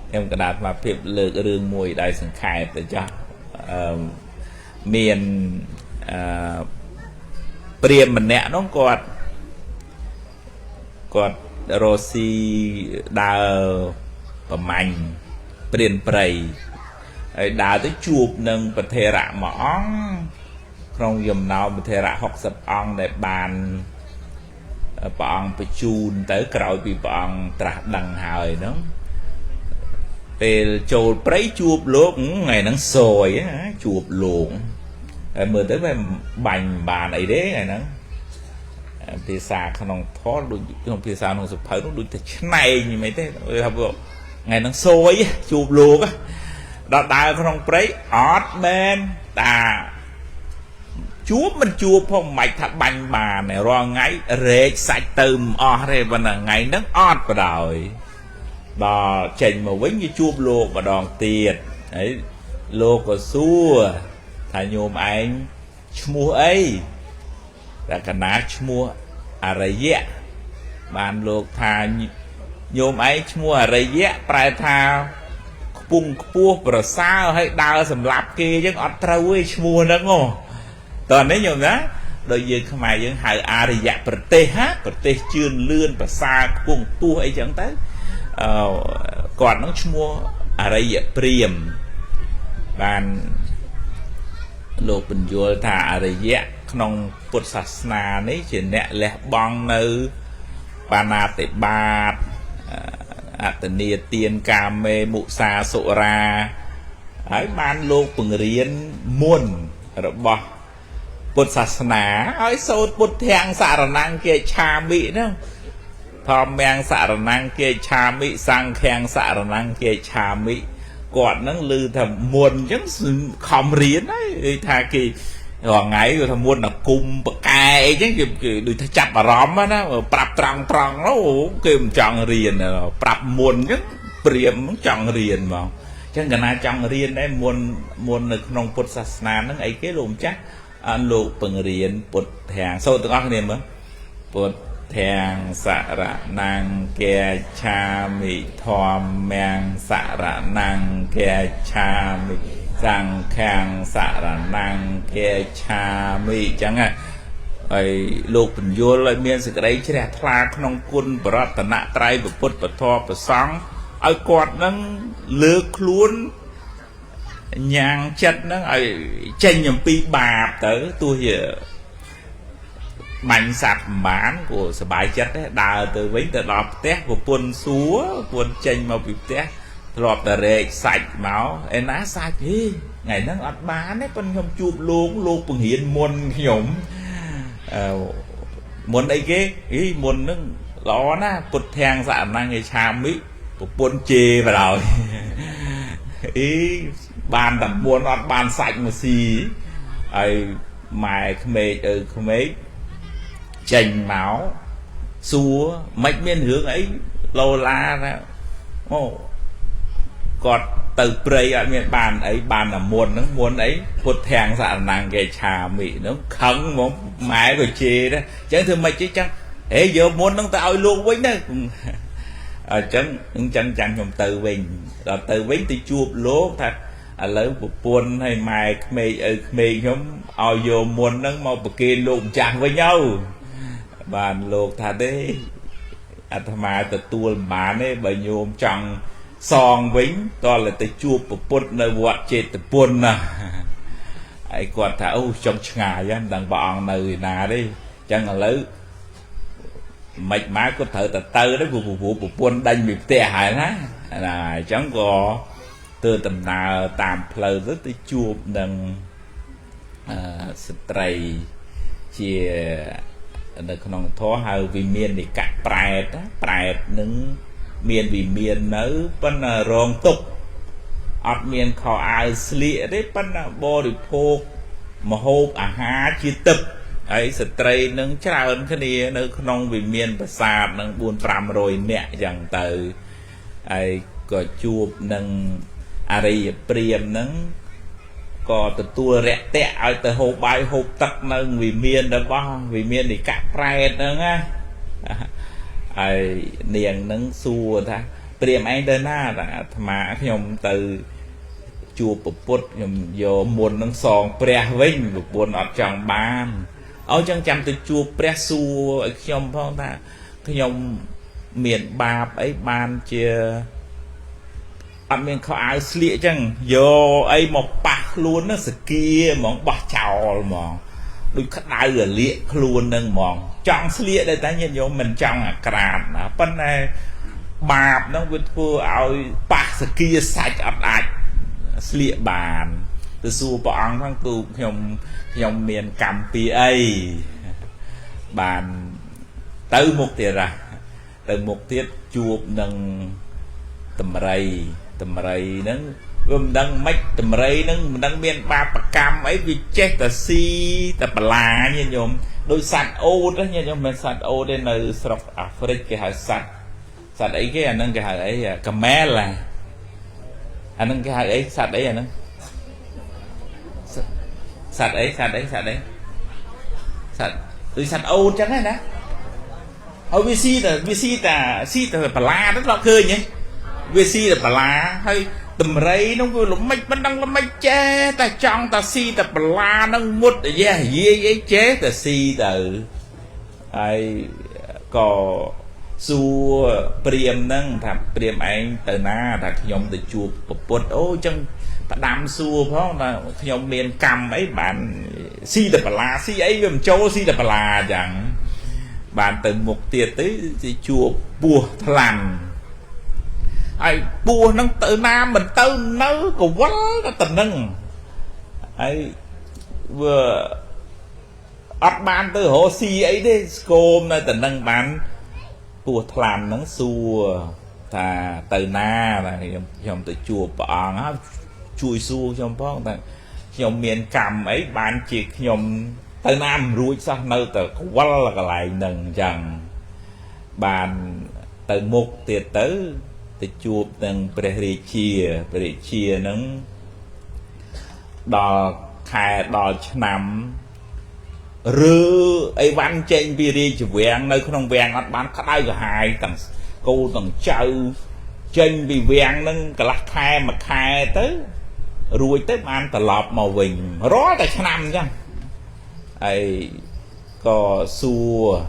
ខ្ញុំកដាតមកភាពលើករឿងមួយដោយសង្ខេបទៅចាស់មានព្រាហ្មណ៍ម្នាក់នោះគាត់រស់ស៊ីដើរប្រមាញ់ព្រានព្រៃហើយដើរទៅជួបនឹងព្រះថេរៈមួយអង្គក្នុងចំណោមព្រះថេរៈ60អង្គដែលបានព្រះអង្គបញ្ជូនទៅក្រោយពីព្រះអង្គត្រាស់ដឹងហើយហ្នឹងពេលចូលព្រៃជួបលោកថ្ងៃហ្នឹងសយជួបលោកហើយមើលទៅវាបាញ់បានអីទេថ្ងៃហ្នឹងភាសាក្នុងធម៌ដូចក្នុងភាសាក្នុងសភៅនោះដូចតែឆ្នែងមិនទេថាថ្ងៃហ្នឹងសយជួបលោកដល់ដើរក្នុងព្រៃអត់មែនតាជួបមិនជួបផងមិនថាបាញ់បានរាល់ថ្ងៃរែកសាច់ទៅមិនអស់ទេប៉ុន្តែថ្ងៃហ្នឹងអត់បដ ாய் ដល់ចេញមកវិញគេជួបលោកម្ដងទៀតហើយលោកក៏សួរថាញោមឯងឈ្មោះអីតែកណាឈ្មោះអរិយៈបានលោកថាញោមឯងឈ្មោះអរិយៈប្រែថាខ្ពង់ខ្ពស់ប្រសើរហើយដើរសម្លាប់គេអញ្ចឹងអត់ត្រូវទេឈ្មោះហ្នឹងតើនេះញោមណាដោយយើងខ្មែរយើងហៅអរិយៈប្រទេសប្រទេសជឿនលឿនប្រសើរខ្ពង់ខ្ពស់អីចឹងទៅគាត់ហ្នឹងឈ្មោះអរិយព្រាហ្មណ៍បានលោកបញ្យល់ថាអរិយៈក្នុងពុទ្ធសាសនានេះជាអ្នកលះបង់នៅបាណាតិបាតអតនីទានកាមេមុសាសុរាហើយបានលោកបង្រៀនមុនរបស់ពុទ្ធសាសនាឲ្យសូត្រពុទ្ធទាំងសរណង្គកិច្ឆាមិហ្នឹងធម្មយ៉ាងសរណង្គកិច្ឆាមិសង្ឃយ៉ាងសរណង្គកិច្ឆាមិគាត់ហ្នឹងឮថាមុនអញ្ចឹងខំរៀនហើយថាគេរាល់ថ្ងៃគាត់ថាមុនគុំបកែអីចឹងគេដូចថាចាប់អារម្មណ៍ណាប្រាប់ត្រង់នោះគេមិនចង់រៀនប្រាប់មុនអញ្ចឹងព្រាហ្មណ៍ចង់រៀនមកអញ្ចឹងកណាចង់រៀនដែរមុននៅក្នុងពុទ្ធសាសនាហ្នឹងអីគេលោកម្ចាស់លោកបង្រៀនពុទ្ធទាំងសូត្រទាំងអស់គ្នាមើលពុទ្ធទាំងសរណង្គកិច្ឆាមិធម្មយ៉ាងសរណង្គកិច្ឆាមិសង្ឃយ៉ាងសរណង្គកិច្ឆាមិអញ្ចឹងហើយលោកបញ្យល់ឲ្យមានសេចក្តីជ្រះថ្លាក្នុងគុណបរតនត្រ័យពុទ្ធពធប្រសង្ឃឲ្យគាត់នឹងលើកខ្លួនញ៉ាងចិត្តហ្នឹងឲ្យចេញអំពីបាបទៅទោះជាបាញ់សត្វមិនបានក៏សบายចិត្តដែរដើរទៅវិញទៅដល់ផ្ទះប្រពន្ធសួរប្រពន្ធចេញមកពីផ្ទះធ្លាប់តែរែកសាច់មកឯណាសាច់ហីថ្ងៃហ្នឹងអត់បានទេប៉ុន្តែខ្ញុំជួបលោកបង្រៀនមុនខ្ញុំមុនអីគេហីមុនហ្នឹងល្អណាស់ពុទ្ធទាំងសរណង្គកិច្ឆាមិប្រពន្ធជេរបដ ாய் អីបានតែមុនអត់បានសាច់មកស៊ីហើយម៉ែក្មេកក្មេកចេញមកសួរមិនមានរឿងអីលោឡាណាអូគាត់ទៅព្រៃអត់មានបានអីបានតែមុនហ្នឹងមុនអីពុទ្ធទាំងសរណង្គកិច្ឆាមិហ្នឹងខឹងហ្មងម៉ែក៏ជេរដែរអញ្ចឹងធ្វើម៉េចចឹងហេយកមុនហ្នឹងទៅឲ្យលោកវិញទៅអញ្ចឹងចាំខ្ញុំទៅវិញដល់ទៅវិញទៅជួបលោកថាឥឡូវប្រពន្ធហើយម៉ែក្មេកក្មេកខ្ញុំឲ្យយកមុនហ្នឹងមកប្រគេនលោកម្ចាស់វិញទៅបានលោកថាទេអាត្មាទទួលមិនបានទេបើញោមចង់សងវិញតើទៅជួបប្រពុតនៅវត្តចេតពុនណាហើយគាត់ថាអូចង់ឆ្ងាយមិនដឹងព្រះអង្គនៅឯណាទេអញ្ចឹងឥឡូវមិនមកគាត់ត្រូវទៅទៅព្រោះប្រពន្ធដេញពីផ្ទះហើយណាអញ្ចឹងក៏ទៅដំណើរតាមផ្លូវទៅជួបនឹងស្ត្រីជានៅក្នុងធម៌ហៅវិមាននិកៈប្រែតនឹងមានវិមាននៅប៉ុន្តែរងទុកអត់មានខោអាវស្លៀកទេប៉ុន្តែបរិភោគម្ហូបអាហារជាទឹកហើយស្ត្រីនឹងច្រើនគ្នានៅក្នុងវិមានប្រាសាទនឹង 400-500 នាក់អញ្ចឹងទៅហើយក៏ជួបនឹងអរិយព្រាហ្មណ៍នឹង có từ tua rẽ tẹt ở từ hộp bài hộp tắc nâng vì miền đó bong vì miền thì cắt prai nữa á ai niềng nâng xua ta tiệm anh đơn na là mà nhom từ chùa bột nhom vô muôn nâng sòng pre vinh buồn ở trong ban ở trong chăm từ chùa pre xua nhom phong ta nhom miền bạp ấy ban chia anh miền khó áo slia chăng vô ấy một bạc luôn nó kia mong bạc chào mong đôi khát đai ở liệt luôn nâng mong trong slia đây ta nhìn vô mình trong à cạn à bên này bạp nó vượt qua áo bạc kia sạch ập ạch slia bàn từ xua bọn thằng tụ nhom miền cầm pi ấy bàn tới một tiền ra từ một tiết chuột nâng tầm rầy nâng gồm đăng mách tầm rầy nâng đăng miền ba bạc cam ấy vì chết ta si ta bà la như nhôm đôi sạch ô đó như nhôm mình sạch ô đây là sọc Africa cái hạt sạch ấy cái anh nâng cái hạt ấy cầm mé là anh nâng cái hạt ấy sạch ấy anh nâng sạch ấy đôi sạch ô chẳng hay nè ở VC ta bà la rất là khơi nhỉ VC là bà la hay tầm rây nó vừa lụm mạch bên đăng là mạch chế ta trong ta si ta bà la nó mút yeah ấy chế ta si từ ai có xua priêm nâng thằng priêm anh từ na thằng nhóm từ chùa bột ô chân ta đam xua phải là nhóm miền cầm ấy bạn si ta bà la si ấy gồm châu si ta bà la chẳng bạn từ một tiệt tới chùa bùa lành ai bùa nâng tự nam mình tự nấu còn quá tình nâng ai vừa ấp ban từ hồ si ấy đấy scom này tình nâng bán bùa lành nâng xua thà từ na là trong từ chùa bọn á chui xua trong phong trong miền cầm ấy bạn chỉ nhom tới nam ruồi sao nơi từ quá là cái lại nâng chẳng bàn từ một tiệt tới từ chụp từng bề chia nâng đò khai đò nằm rư ấy văn trên bì chỉ vẹn nơi không vẹn nó bán khá đai cả hai tầng cô tầng châu trên vì vẹn nâng cả lắc khai mà khai tới ruồi tới ban tờ lọp màu vinh rõ tại năm chăng ai có xua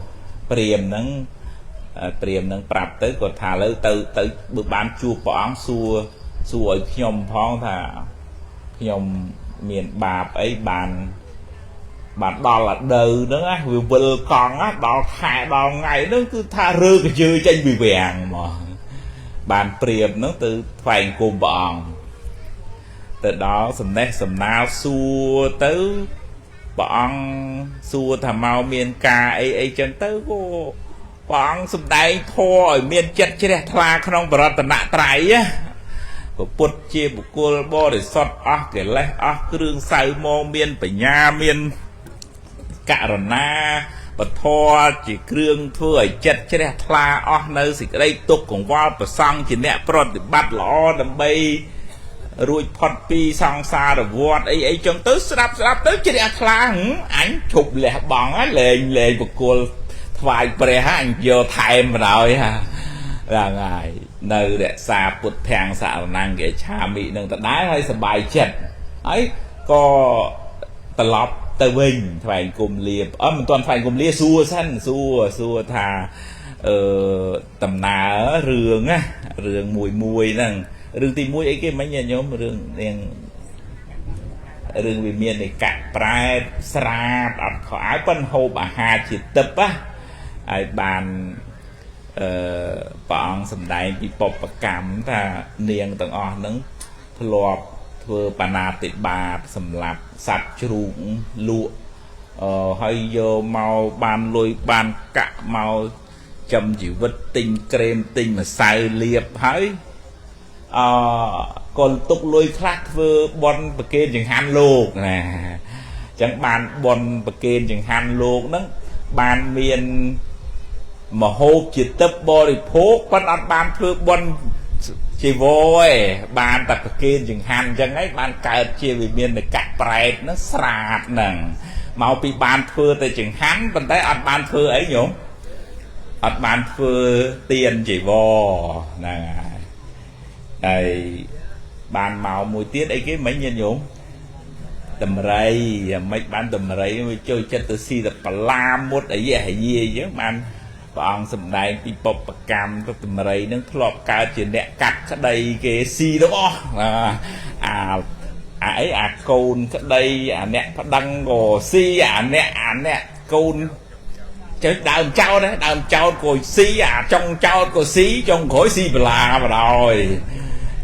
priềm nâng prap tới còn thả lỡ tới bữa ban chua bóng xua ở nhom phong thả nhom miền bạp ấy bàn đo là đời nữa á vì vừa còn á đo khai đo ngày nó cứ tha rư cái chơi tranh bị vàng mà bàn priềm nó từ phèn cùng bọn từ đó sầm nào xua tới bọn xua thà mau miền ca ấy chân tới cô bọn sầm đầy thôi miền chất chứ đấy thoa không bờ tận nạ trái á của bút chia của cô bo để sót cái lấy cái đường say mò miền phải nhà miền cả rồi na và thoa chỉ kêu thôi chất chứ đấy thoa nơi xịt đây tụcของว่าประซังchỉ nè pro để bắt lọ đầm bay rồi phật pi sang xa rồi vót ấy trong tới sắp tới chỉ để kháng ảnh chụp lẹ bằng á lên của cô vài bè anh vô thèm rồi ha là ngày nơi để xa bụt thang xạ năng cái cha mỹ nâng ta đái hay sờ chết ấy có tờ lọp tờ bình phải cùng liệp mình toàn phải cùng lia xua xanh xua thà tầm nà rường á rường mùi nâng rừng tìm mũi ấy cái mấy nhà nhóm rừng vì miền này cạn prai sra đặt khỏi phân hộp hà chỉ tập á ai bàn bọn sầm đại bị bọc cảm ta niềng tầng o nứng lọp vừa pana tịt bà sầm lạp sạch chuồng lụa hay vô màu ban lôi ban cạ màu chầm chỉ vật tinh kem tinh mà xài liệp hỡi còn tục lôi khác vừa bon bậc kên chẳng han lục nè chẳng bàn bon bậc kên chẳng han lục đó bàn miền mà hộp chỉ tập bò thì phố bắt ăn bàn vừa bon chỉ vội bàn tập kia chừng hành chẳng ấy bàn cài chia vì miền để cắt bẹt nó sạt nằng màu bị bàn phơ tới chừng hắn bàn tay ăn bàn phơ ấy nhổm ăn bàn phơ tiền chỉ vò nè đây bàn màu mùi tiết ấy cái mấy nhân nhổm tầm rây mấy bàn tầm rây chơi chất từ si tập lam một ấy vậy gì chứ bàn bọn sầm đại bị bọc cam có tầm rây nó lọp cao chuyện đẹp cắt cái đây cái si đó ấy côn cái đây nè phát đăng gò si nè côn chơi đàm trao đấy đàm trao cồi si trong trao cồi si trong khối si bla mà rồi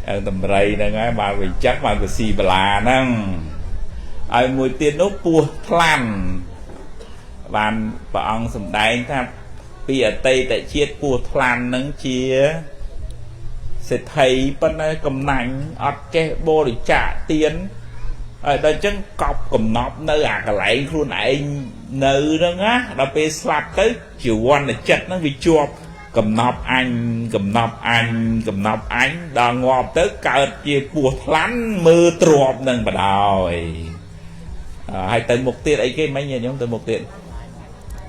tầm rây nè ngay mà vì chắc mà cái si bla nâng ai mùi tiền nốt pua thlan bàn bọn sầm đại ta bây giờ tây tại chiết pua thlan nâng chia sẽ thấy bên đây cầm nành ọt cái bô để trả tiền ở đây chân cọc cầm nọc nơi cái lại luôn này nơi đó á đó bị slap tới chiều quan là chật nó bị chuột cầm nọc anh đò ngọt tới cợt chia pua thlan mưa trộm nâng bà đòi hay tới một tiết ấy cái mấy nhà nhóm tới một tiết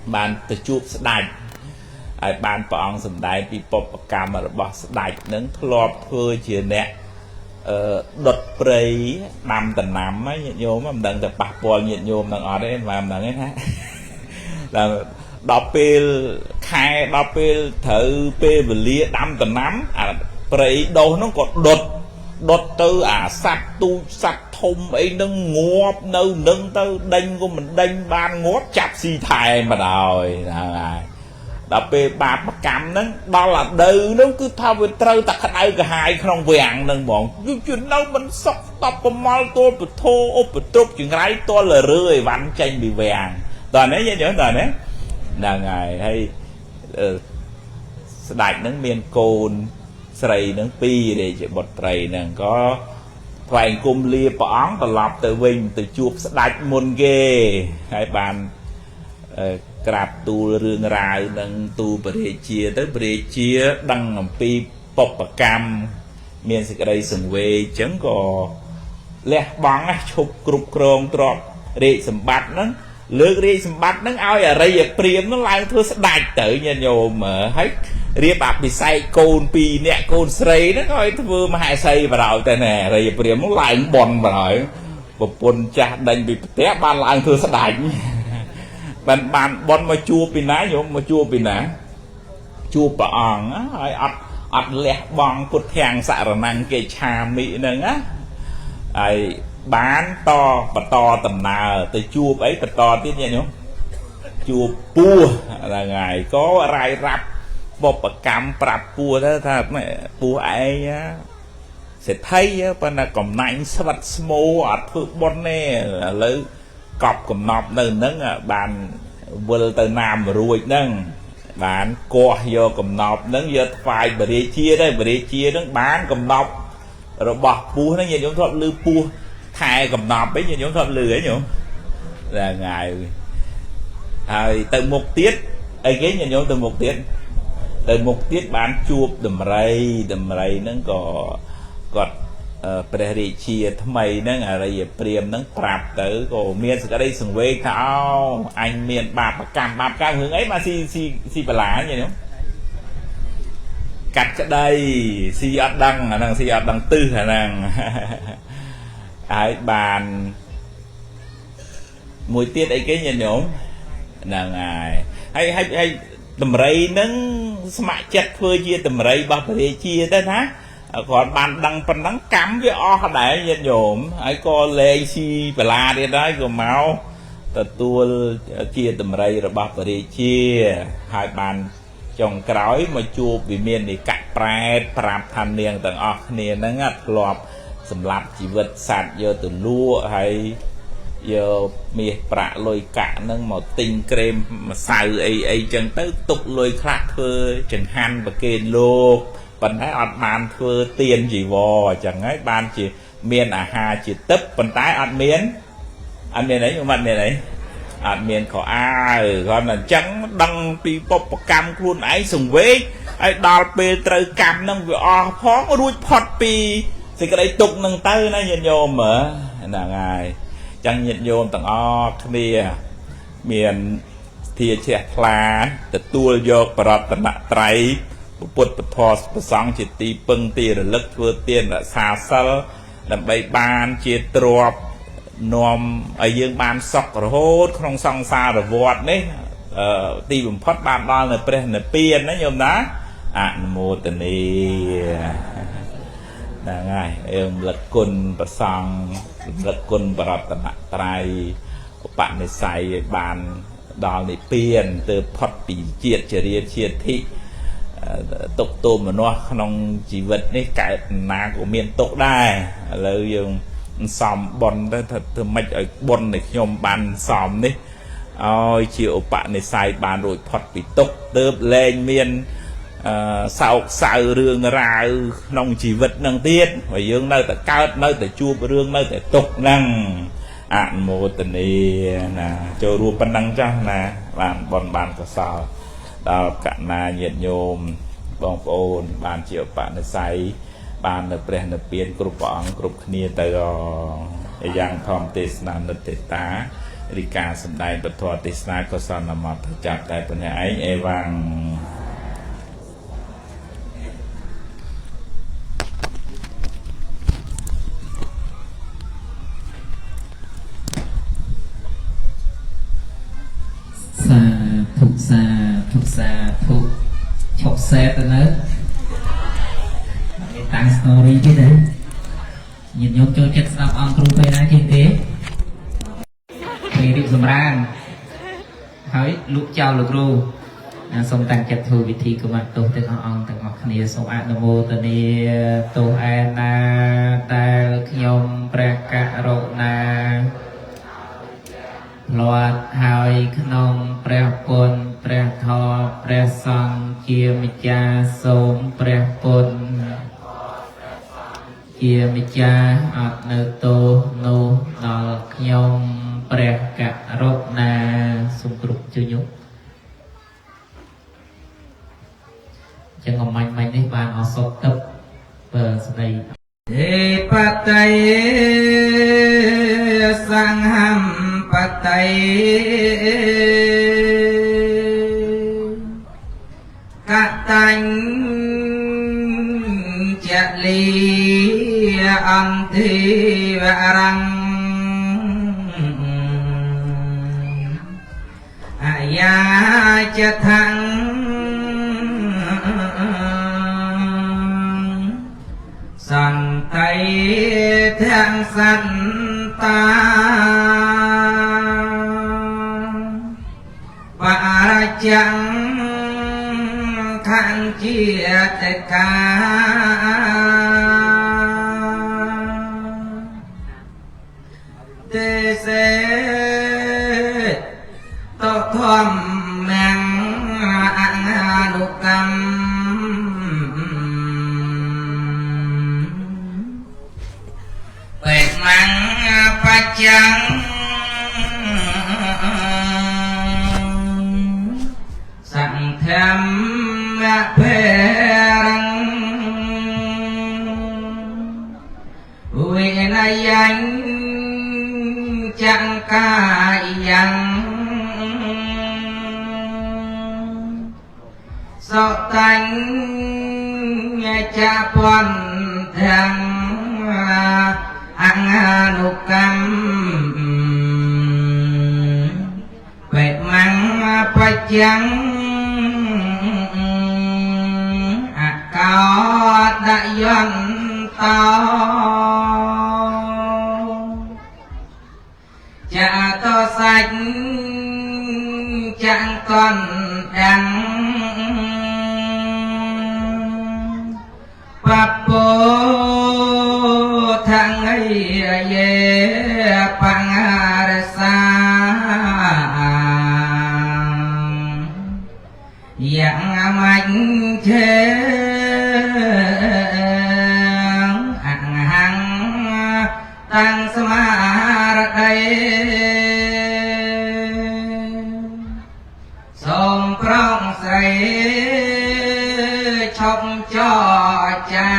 bàn từ chụp sẽ đạch ai bàn bọn sầm đại bị bọc cam mà bỏ đại nướng lọp thôi chỉ nè đột prey năm tầng năm ấy nhiệt nhôm mà đừng tập bạc bò nhiệt nhôm đừng ở đây mà đừng ấy ha là đọc pil khai đọc pil thử pil về lia năm tầng năm prey đâu nó còn đột từ sạch tu sạch thùng ấy nó ngóp nâu nâng tới đinh của mình đinh ban ngóp chặt xì thai mà rồi đập về bạc bắt cam nó đó là đời nó cứ thao về trâu tặc ai cả hai không vàng nâng bọn chuyện đâu mình sọc tập mal tôi bị thô ốp bị trúc chuyện gái tôi là rơi vặn tranh bị vàng toàn đấy nhớ toàn đấy là ngày hay đại nâng miền cồn sầy nâng pi để chỉ bật sầy nè có thoại cung lia bóng và lọp từ vinh từ chuột đạch môn ghê hai bàn cạp tu rương rài nâng tu bể chia tới bể chia đăng làm pi bọc và cam miền sẽ đây sừng về chẳng có lẹ bóng chụp cục krong trọt để sầm bát nó lướt đi sầm bát nó ao ở đây giờ priêm nó lại thưa sẽ đạch tự nhiên nhôm mà hết riêng bạc bị say côn pi nè côn sấy nó coi vừa mà hai say vào đầu tên nè rồi priêm nó lại bòn vào rồi một bồn cha đánh bị té ban lại thưa sẽ đánh bạn bon mà chua pin ná nhôm mà chua pin ná chua bỏng á ọt lẹ bong cột thang xạ rồi năng cái trà mỹ nè á ai bán to tầm nào từ chua ấy to tiếp nha nhôm chua pua là ngày có rai rap bọc cam prap pua đó thật mẹ pua ấy á sẽ thấy á bên là còn nãy sắp small ọt phước bon nè lấy cọp cầm nọp nơi nâng bàn vừa từ nam ruồi nâng bán co vô cầm nọp nâng vô phải bể chia nâng bán cầm nọp rồi bọc pu nó nhìn giống thoát lư pu thay cầm nọp ấy nhìn giống thoát lư ấy nhỉ là ngày từ một tiết ấy cái nhìn giống từ một tiết bán chuột đầm rây nó có bể chia thay nó là đây priêm nó prap tới cổ miền sẽ đây sừng vây tháo anh miền bạc cam hướng ấy mà si bà lá vậy đúng cắt cái đây si ọt đăng tư khả năng ai bàn mùi tiết ấy cái nhìn nhổm là ngày hay tầm rây nâng smart chất phơi chia tầm rây bạc bể chia tới hả còn bạn đăng cắm với o để nhìn nhổm ai co lê si bà la đi đó rồi máu tua chia tầm rây rồi bắp đi chia hai bàn trồng cõi mà chua vì miền thì cắt prap thành niên tầng o niên nó ngắt lọp sầm lạp chỉ vật sạt giờ từ lúa hay giờ miệt bạ lôi cả nâng một tinh kem mà xài ấy chân tới tục lôi khác thôi chẳng han và kền lô phần thái ọt bàn thưa tiền chỉ vò chẳng ấy ban chỉ miền hà chỉ tấp phần tái ọt miến ăn miền đấy nhưng mà miền đấy អត់មានខោអាវគាត់តែអញ្ចឹងដឹងពីពុបកម្មខ្លួនឯងសង្វេគហើយដល់ពេលត្រូវកម្មនឹងវាអស់ផងរួចផុតពីសេចក្តីទុក្ខនឹងទៅណាញាតិញោមហ្នឹងហើយអញ្ចឹងញាតិញោមទាំងអស់គ្នាមានធាជ្រះថ្លាទទួលយកបរតនត្រ័យពុទ្ធពធប្រសង្ឃជាទីពឹងទីរលឹកធ្វើទានរក្សាសិលដើម្បីបានជាទ្រព្យនាំឲ្យយើងបានសុខរហូតក្នុងសង្សារវដ្តនេះទីបំផុតបានដល់នៅព្រះនិព្វានណាញោមណាអនុមោទនីហ្នឹងហើយយើងរំលឹកគុណប្រសង្ឃរំលឹកគុណបរតនត្រ័យឧបនិស្ស័យឲ្យបានដល់និព្វានទើបផុតពីជាតិចរាជាតិធិទុកទោមនោះក្នុងជីវិតនេះកើតណាក៏មានទុកដែរឥឡូវយើងសំបុណ្យទៅធ្វើម៉េចឲ្យបុណ្យនៃខ្ញុំបានសំនេះឲ្យជាឧបនិស្ស័យបានរួចផុតពីទុកទើបលែងមានសោកសៅរឿងរ៉ាវក្នុងជីវិតនឹងទៀតហើយយើងនៅតែកើតនៅតែជួបរឿងនៅតែទុកហ្នឹងអនុមោទនីណាចូលរួមប៉ុណ្ណឹងចាស់ណាបានបុណ្យបានកុសលដល់កណាញាតិញោមបងប្អូនបានជាឧបនិស្ស័យបាននៅព្រះនិព្វានគ្រប់ព្រះអង្គគ្រប់គ្នាទៅយ៉ាងធម្មទេសនានិតិតារីកាសម្ដែងពធទេសនាកុសលនមតចាប់តែប៉ុណ្ណេះឯងអេវ៉ាំងសាធុឈប់សេតទៅនៅតាំង story ទៀតណាញាតិញោមចូលចិត្តស្ដាប់អង្គគ្រូពេលណាជាងទេពេលរៀបសម្រានហើយលូកចោលលោកគ្រូសូមតាំងចិត្តធ្វើវិធីគមទោសទាំងអស់អង្គទាំងអស់គ្នាសូមអនុមោទនាទោសឯណាដែលខ្ញុំព្រះករុណាលាត់ហើយក្នុងព្រះពុទ្ធព្រះធម៌ព្រះសង្ឃជាម្ចាស់សូមព្រះពុទ្ធជាម្ចាស់អត់នៅទោសនោះដល់ខ្ញុំព្រះករុណាសូមគ្រប់ជញុចឹងអំញ្ញនេះបានអសពទឹកបើស្ដីទេបតៃសង្ហំបតៃកតញ្ចលីអន្តិវរੰអាយាចថੰសន្តៃទាំងសន្តាបរចាំងខាងជាតកាទេសេតធម្មំអនុកម្មបេមੰបច្ចាំងសង្ឃមភេរੰវិនយាញចង្កាយ៉ាងសតាញ់ចាពន្ទាំងអនុកម្មបេមੰបច្ចាំងអកោដយន្តោចាតសាច់ចង្កនទាំងបពោថងយេបង្រសាយ៉ាងមាញ់ជេអង្ហੰតាំងស្មារតី ប់ចរចា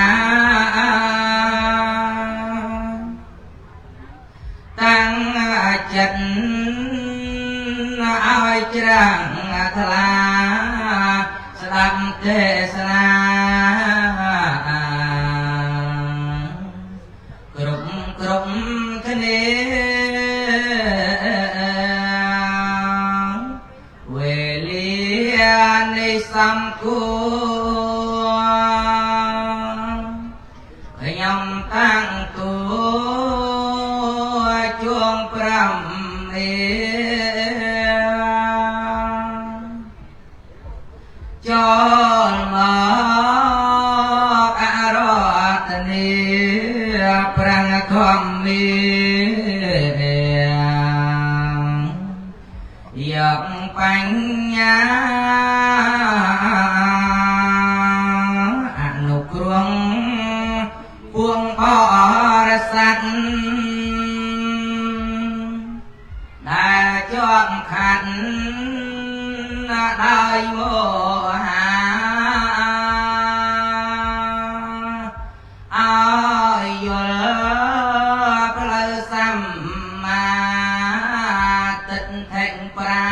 តាំងចិត្តឲ្យច្រាំងថ្លាស្ដាប់ទេសនាគ្រប់គ្នាវេលានៃសំគួរខ្ញុំតាំងតួជួង5ចូលមកអរតនីប្រាំងខំមានយកបញ្ញាអនុគ្រងពួងបរិស័ទដែលជាប់ខាត់ដោយមោហាឲ្យយល់ផ្លូវសម្មាទិដ្ឋិប្រា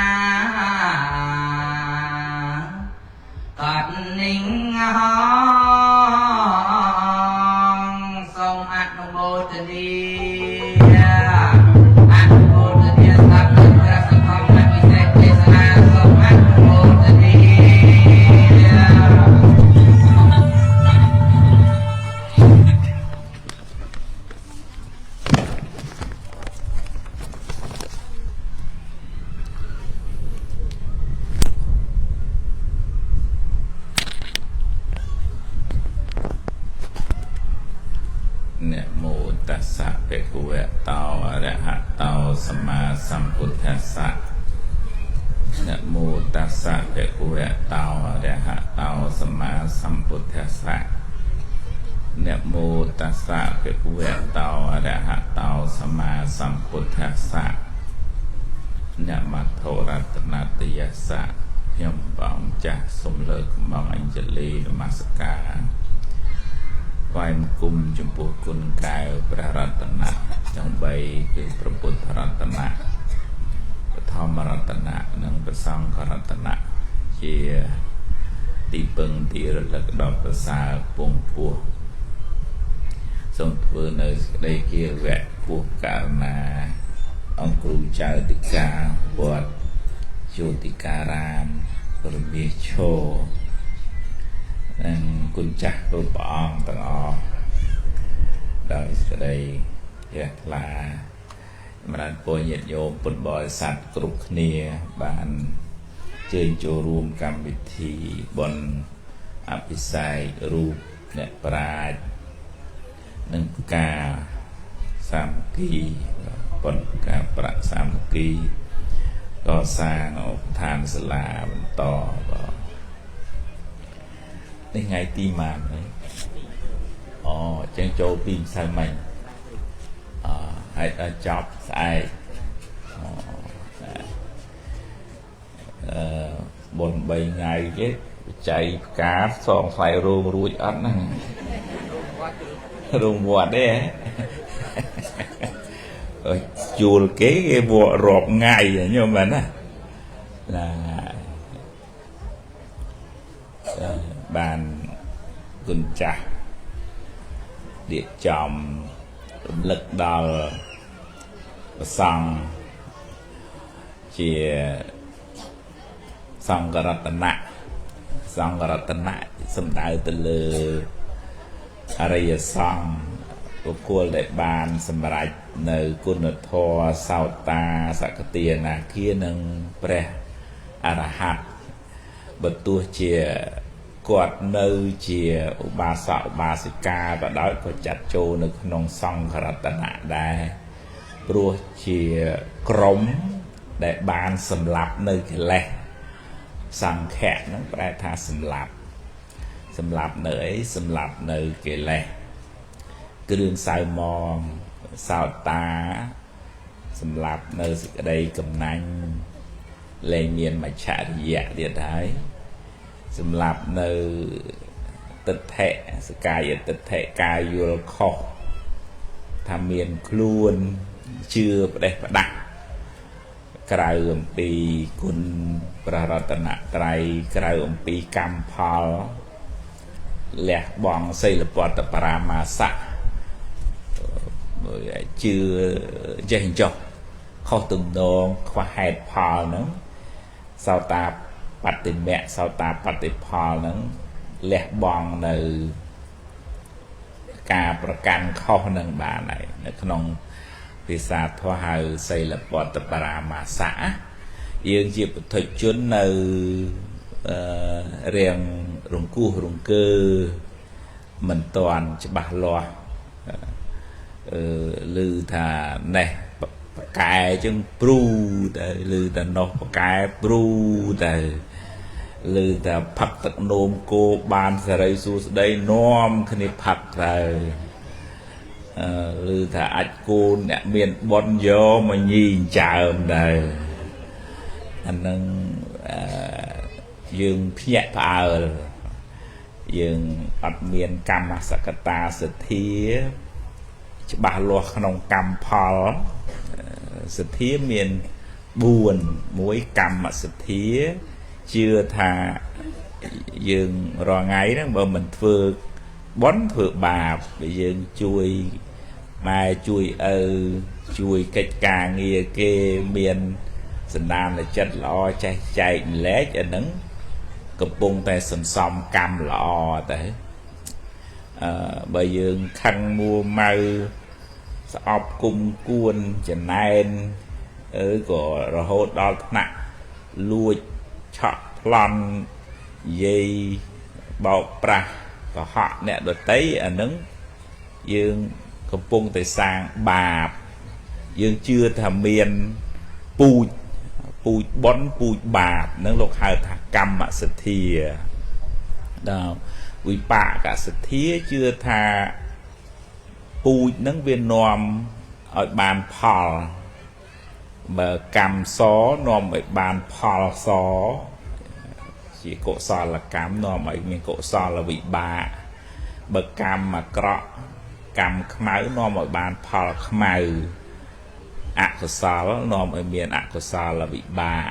កត់និងហងសូមអនុមោទនាអនុមោទនាស្ដាប់ព្រះសង្ឃអភិសេកទេសនាសូមអនុមោទនាนะโมตัสสะภะคะวะโตอะระหะโตสัมมาสัมพุทธัสสะนะโมตัสสะภะคะวะโตอะระหะโตสัมมาสัมพุทธัสสะนะโมตัสสะภะคะวะโตอะระหะโตสัมมาสัมพุทธัสสะนะมัทโธรัตนตยัสสะខ្ញុំបងចាស់សូមលើកកំងអញ្ជលីនមស្ការថ្វាយបង្គំចំពោះគុណកែវព្រះរតនៈទាំង3គឺព្រះពុទ្ធរតនៈព្រះធម្មរតនៈនិងព្រះសង្ឃរតនៈជាទីពឹងទីរលឹកដល់ប្រសើរពងពោះសូមធ្វើនៅសេចក្តីគិរវៈពោះករណាអង្គគ្រូចៅតិកាវត្តយោតិការាមព្រមាឈរនិងគុណចាស់គ្រប់ព្រះអង្គទាំងអស់ដោយសេចក្តីជ្រះថ្លាសម្រាប់ពលញាតិញោមពុទ្ធបរិស័ទគ្រប់គ្នាបានជើញចូលរួមកម្មវិធីបុណ្យអភិសេករូបអ្នកប្រាជ្ញនិងការសាមគ្គីបុណ្យការប្រាក់សាមគ្គីកសាងឧបឋានសាលាបន្តនេះថ្ងៃទីម៉ានអូចឹងចូលពីម្សិលមិញហើយដល់ចប់ស្អែកបុណ្យ3ថ្ងៃទៀតបច្ច័យផ្កាសងថ្លៃរោងរួចអត់ហ្នឹងរោងវត្តទេជួលគេវត្តរាប់ថ្ងៃញោមមែនណាបានគុណចាស់រៀបចំរំលឹកដល់ព្រះសង្ឃជាសង្ឃរតនៈសំដៅទៅលើអរិយសង្ឃបុគ្គលដែលបានសម្រេចនៅគុណធម៌សោតាសក្តិអនាគានិងព្រះអរហន្តបើទោះជាគាត់នៅជាឧបាសកឧបាសិកាក៏ដោយក៏ចាត់ចូលនៅក្នុងសង្ឃរតនៈដែរព្រោះជាក្រុមដែលបានសម្លាប់នៅកិលេសសង្ឃៈហ្នឹងប្រែថាសម្លាប់នៅអីសម្លាប់នៅកិលេសគ្រឿងសៅមងសោតាសម្លាប់នៅសេចក្តីកំណាញ់លែងមានមច្ឆរិយៈទៀតហើយសម្លាប់នៅ តិដ្ឋិសកាយតិដ្ឋិការយល់ខុសថាមានខ្លួនជឿផ្ដេសផ្ដាស់ក្រៅអំពីគុណព្រះរតនត្រ័យក្រៅអំពីកម្មផលលះបង់សីលពតបរាមាសៈជឿចេះចោះខុសទំនងខ្វះហេតុផលហ្នឹងសោតាបត្តិមៈសោតាបត្តិផលហ្នឹងលះបង់នៅការប្រកាន់ខុសនឹងបានហើយនៅក្នុងភាសាធម៌ហៅសីលពតបរាមាសៈយើងជាពុទ្ធជននៅរៀងរង្គោះរង្គើមិនតាន់ច្បាស់លាស់ឮថាណេះបកែចឹងព្រូទៅឮតែនោះបកែព្រូទៅឮតែផឹកទឹកនោមគោបានសេរីសួស្ដីនាំគ្នាផឹកទៅឮថាអាចគូនអ្នកមានបុណ្យយកមកញីចើមដែរអានឹងយើងភ្ញាក់ផ្អើលយើងអត់មានកម្មសក្តាសទ្ធាច្បាស់លាស់ក្នុងកម្មផលសទ្ធាមាន4មួយកម្មសទ្ធាជឿថាយើងរាល់ថ្ងៃហ្នឹងបើមិនធ្វើបុណ្យធ្វើបាបយើងជួយម៉ែជួយឪជួយកិច្ចការងារគេមានសន្តានចិត្តល្អចេះចែកលែកអាហ្នឹងកំពុងតែសន្សំកម្មល្អទៅបើយើងខឹងមួម៉ៅស្អប់គុំគួនចំណែនក៏រហូតដល់ថ្នាក់លួចឆក់ប្លន់និយាយបោកប្រាស់កុហកអ្នកដតីអាហ្នឹងយើងកំពុងតែសាងបាបយើងជឿថាមានពូជបុណ្យពូជបាបហ្នឹងលោកហៅថាកម្មសទ្ធាដល់វិបាកសទ្ធាជឿថាពូជហ្នឹងវានាំឲ្យបានផលបើកម្មសនាំឲ្យបានផលសជាកុសលកម្មនាំឲ្យមានកុសលវិបាកបើកម្មអាក្រក់កម្មខ្មៅនាំឲ្យបានផលខ្មៅអកុសលនាំឲ្យមានអកុសលវិបាក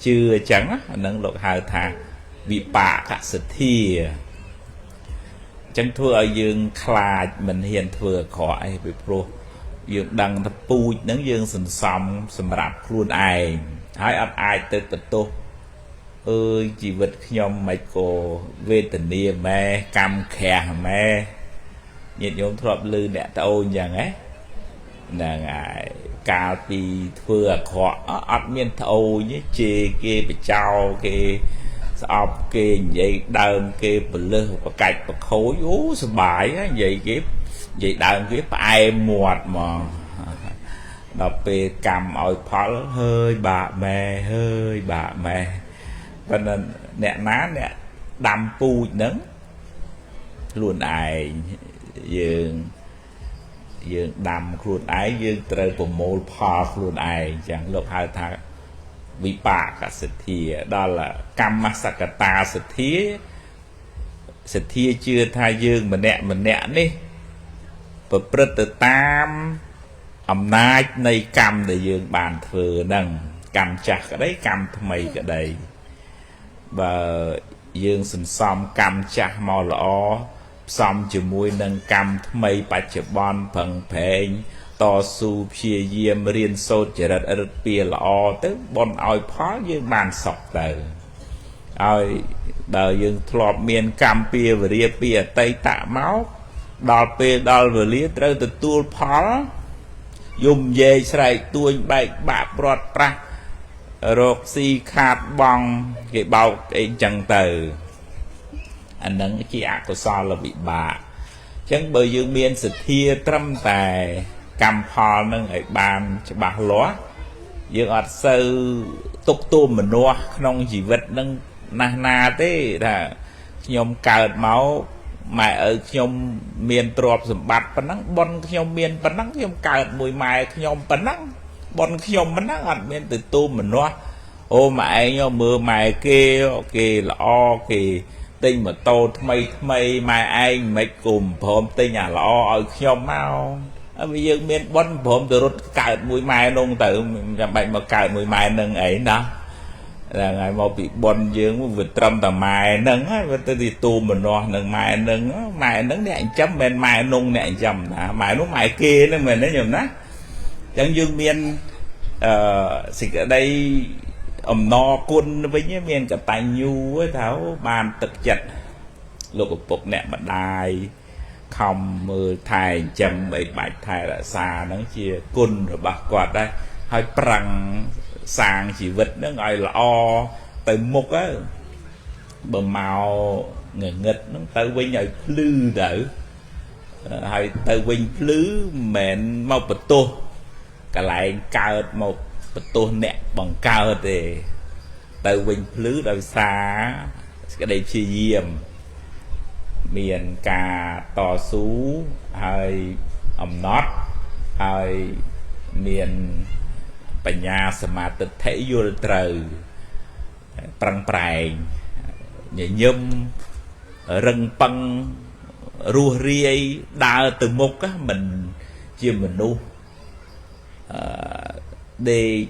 ជឿអញ្ចឹងហ្នឹងលោកហៅថាវិបាកសទ្ធាអញ្ចឹងធ្វើឲ្យយើងខ្លាចមិនហ៊ានធ្វើអាក្រក់អីពីព្រោះយើងដឹងថាពូជហ្នឹងយើងសន្សំសម្រាប់ខ្លួនឯងហើយអត់អាចទៅបន្ទោសអើយជីវិតខ្ញុំមិនក៏វេទនាម៉ែកម្មក្រាស់ម៉ែញាតិញោមធ្លាប់ឮអ្នកត្អូនយ៉ាងហ្នឹងហើយកាលពីធ្វើអាក្រក់អត់មានត្អូនទេជេរគេបចោលគេស្អប់គេនិយាយដើមគេពលឹះបកាច់បខូចអូសុបាយនិយាយគេនិយាយដើមគេផ្អែមមាត់ហ្មងដល់ពេលកម្មឲ្យផលហើយបាក់ម៉ែហើយបាក់ម៉ែប៉ុន្តែអ្នកណាអ្នកដាំពូជហ្នឹងខ្លួនឯងយើងដាំខ្លួនឯងយើងត្រូវប្រមូលផលខ្លួនឯងចឹងលោកហៅថាវិបាកសទ្ធាដល់កម្មសក្តាសទ្ធាជឿថាយើងម្នាក់នេះប្រព្រឹត្តទៅតាមអំណាចនៃកម្មដែលយើងបានធ្វើហ្នឹងកម្មចាស់ក្តីកម្មថ្មីក្តីបើយើងសន្សំកម្មចាស់មកល្អផ្សំជាមួយនឹងកម្មថ្មីបច្ចុប្បន្នប្រឹងប្រែងតស៊ូព្យាយាមរៀនសូត្រចរិតរឹតពីល្អទៅបុណ្យឲ្យផលយើងបានសុខទៅឲ្យបើយើងធ្លាប់មានកម្មពៀវរាពីអតីតមកដល់ពេលដល់វេលាត្រូវទទួលផលយំយេស្រែកទួញបែកបាក់ព្រាត់ប្រាស់រកស៊ីខាតបង់គេបោកអីចឹងទៅអានឹងជាអកុសលវិបាកអញ្ចឹងបើយើងមានសទ្ធាត្រឹមតែកម្មផលនឹងឲ្យបានច្បាស់លាស់យើងអត់សូវទុកទូមនុស្សក្នុងជីវិតនឹងណាស់ណាទេថាខ្ញុំកើតមកម៉ែឪខ្ញុំមានទ្រព្យសម្បត្តិប៉ុណ្ណឹងបុណ្យខ្ញុំមានប៉ុណ្ណឹងខ្ញុំកើតមួយម៉ែខ្ញុំប៉ុណ្ណឹងបុណ្យខ្ញុំប៉ុណ្ណឹងអត់មានទៅទូមនុស្សអូម៉ែឯងមើលម៉ែគេល្អគេ ទិញម៉ូតូថ្មីម៉ែឯងមិនគុំព្រមទិញអាល្អឲ្យខ្ញុំមកហើយយើងមានប៉ុនព្រមទៅរត់កើតមួយម៉ែនងទៅចាំបាច់មកកើតមួយម៉ែនឹងអីណាហ្នឹងហើយមកពីប៉ុនយើងវាត្រឹមតែម៉ែនឹងហើយវាទៅទីទូមនោះនឹងម៉ែនឹងអ្នកចិញ្ចឹមមិនមែនម៉ែនងអ្នកចិញ្ចឹមណាម៉ែនោះម៉ែគេហ្នឹងមែនទេញោមណាអញ្ចឹងយើងមានសេចក្តីអំណរគុណវិញមានកតញ្ញូទៅបានទឹកចិត្តលោកឪពុកអ្នកម្ដាយខំមើលថែចិញ្ចឹមអីបាច់ថែរក្សាហ្នឹងជាគុណរបស់គាត់ដែរហើយប្រឹងសាងជីវិតហ្នឹងឲ្យល្អទៅមុខទៅបើមកងងឹតហ្នឹងទៅវិញឲ្យភ្លឺទៅហើយទៅវិញភ្លឺមិនមែនមកបន្ទោសកន្លែងកើតមកបន្ទោសអ្នកបង្កើតទេទៅវិញភ្លឺដោយសារសេចក្តីព្យាយាមមានការតស៊ូហើយអំណត់ហើយមានបញ្ញាសមាធិយល់ត្រូវប្រឹងប្រែងញញឹមរឹងប៉ឹងរស់រាយដើរទៅមុខមិនជាមនុស្សដេក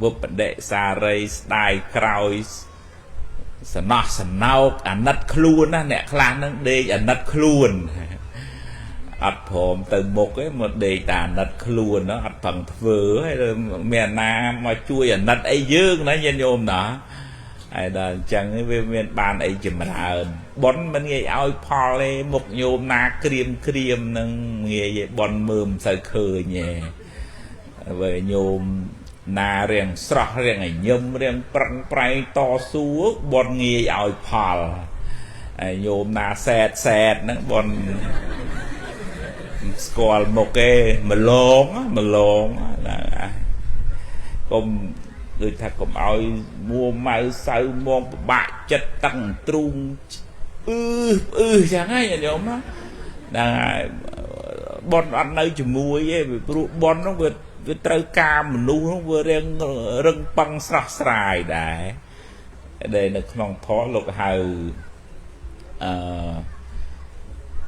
វបដិសារីស្ដាយក្រោយសំណោះសំណោកអាណិតខ្លួនណាអ្នកខ្លះហ្នឹងដេកអាណិតខ្លួនអត់ព្រមទៅមុខឯងមកដេកតែអាណិតខ្លួនហ្នឹងអត់ប្រឹងធ្វើហើយមានណាមកជួយអាណិតអីយើងណាញាតិញោមណាហើយដល់អញ្ចឹងវាមានបានអីចម្រើនប៉ុនមិនងាយឲ្យផលទេមុខញោមណាក្រៀមហ្នឹងងាយប៉ុនមើលមិនសូវឃើញទេបើញោមណារៀងស្រស់រៀងញញឹមរៀងប្រឹងប្រែងតស៊ូប៉ុនងាយឲ្យផលហើយញោមណាសែតហ្នឹងប៉ុនស្គាល់មុខគេម្លងណាកុំដូចថាកុំឲ្យមួម៉ៅសៅមងពិបាកចិត្តតឹងទ្រូងចឹងហើយញោមណាហើយប៉ុនអត់នៅជាមួយទេព្រោះប៉ុនហ្នឹងវាត្រូវការមនុស្សហ្នឹងវារៀងរឹងប៉ឹងស្រស់ស្រាយដែរដែលនៅក្នុងធម៌លោកហៅ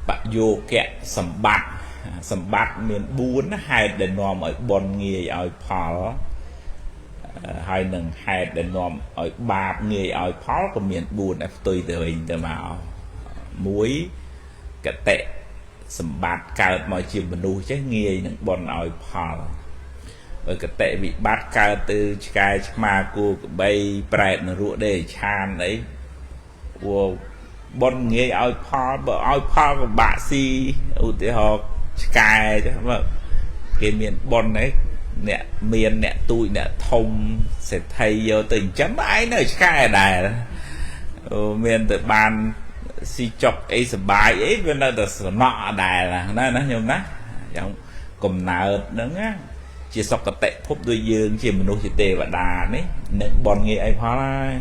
បយោគៈសម្បត្តិមាន4ណាហេតុដែលនាំឲ្យប៉ុនងាយឲ្យផលហើយនឹងហេតុដែលនាំឲ្យបាបងាយឲ្យផលក៏មាន4ដែរផ្ទុយទៅវិញទៅមក1កតិសម្បត្តិកើតមកជាមនុស្សចេះងាយនឹងប៉ុនឲ្យផលបើកតិវិបត្តិកើតទៅឆ្កែឆ្មាគោក្របីប្រែតនរកដេឆានអីប៉ុនងាយឲ្យផលបើឲ្យផលក៏បាក់ស៊ីឧទាហរណ៍ឆ្កែចឹងមកគេមានប៉ុនហ្នឹងអ្នកមានអ្នកទូចអ្នកធំសេដ្ឋីយកទៅចិញ្ចឹមឯងនៅឆ្កែដែរមានទៅបានស៊ីចុកអីសុបាយអីវានៅតែសំណក់ដែរណាញោមណាយ៉ាងកំណើតហ្នឹងណាជាសុគតិភពដូចយើងជាមនុស្សជាទេវតានេះនឹងប៉ុនងាយអីផលហើយ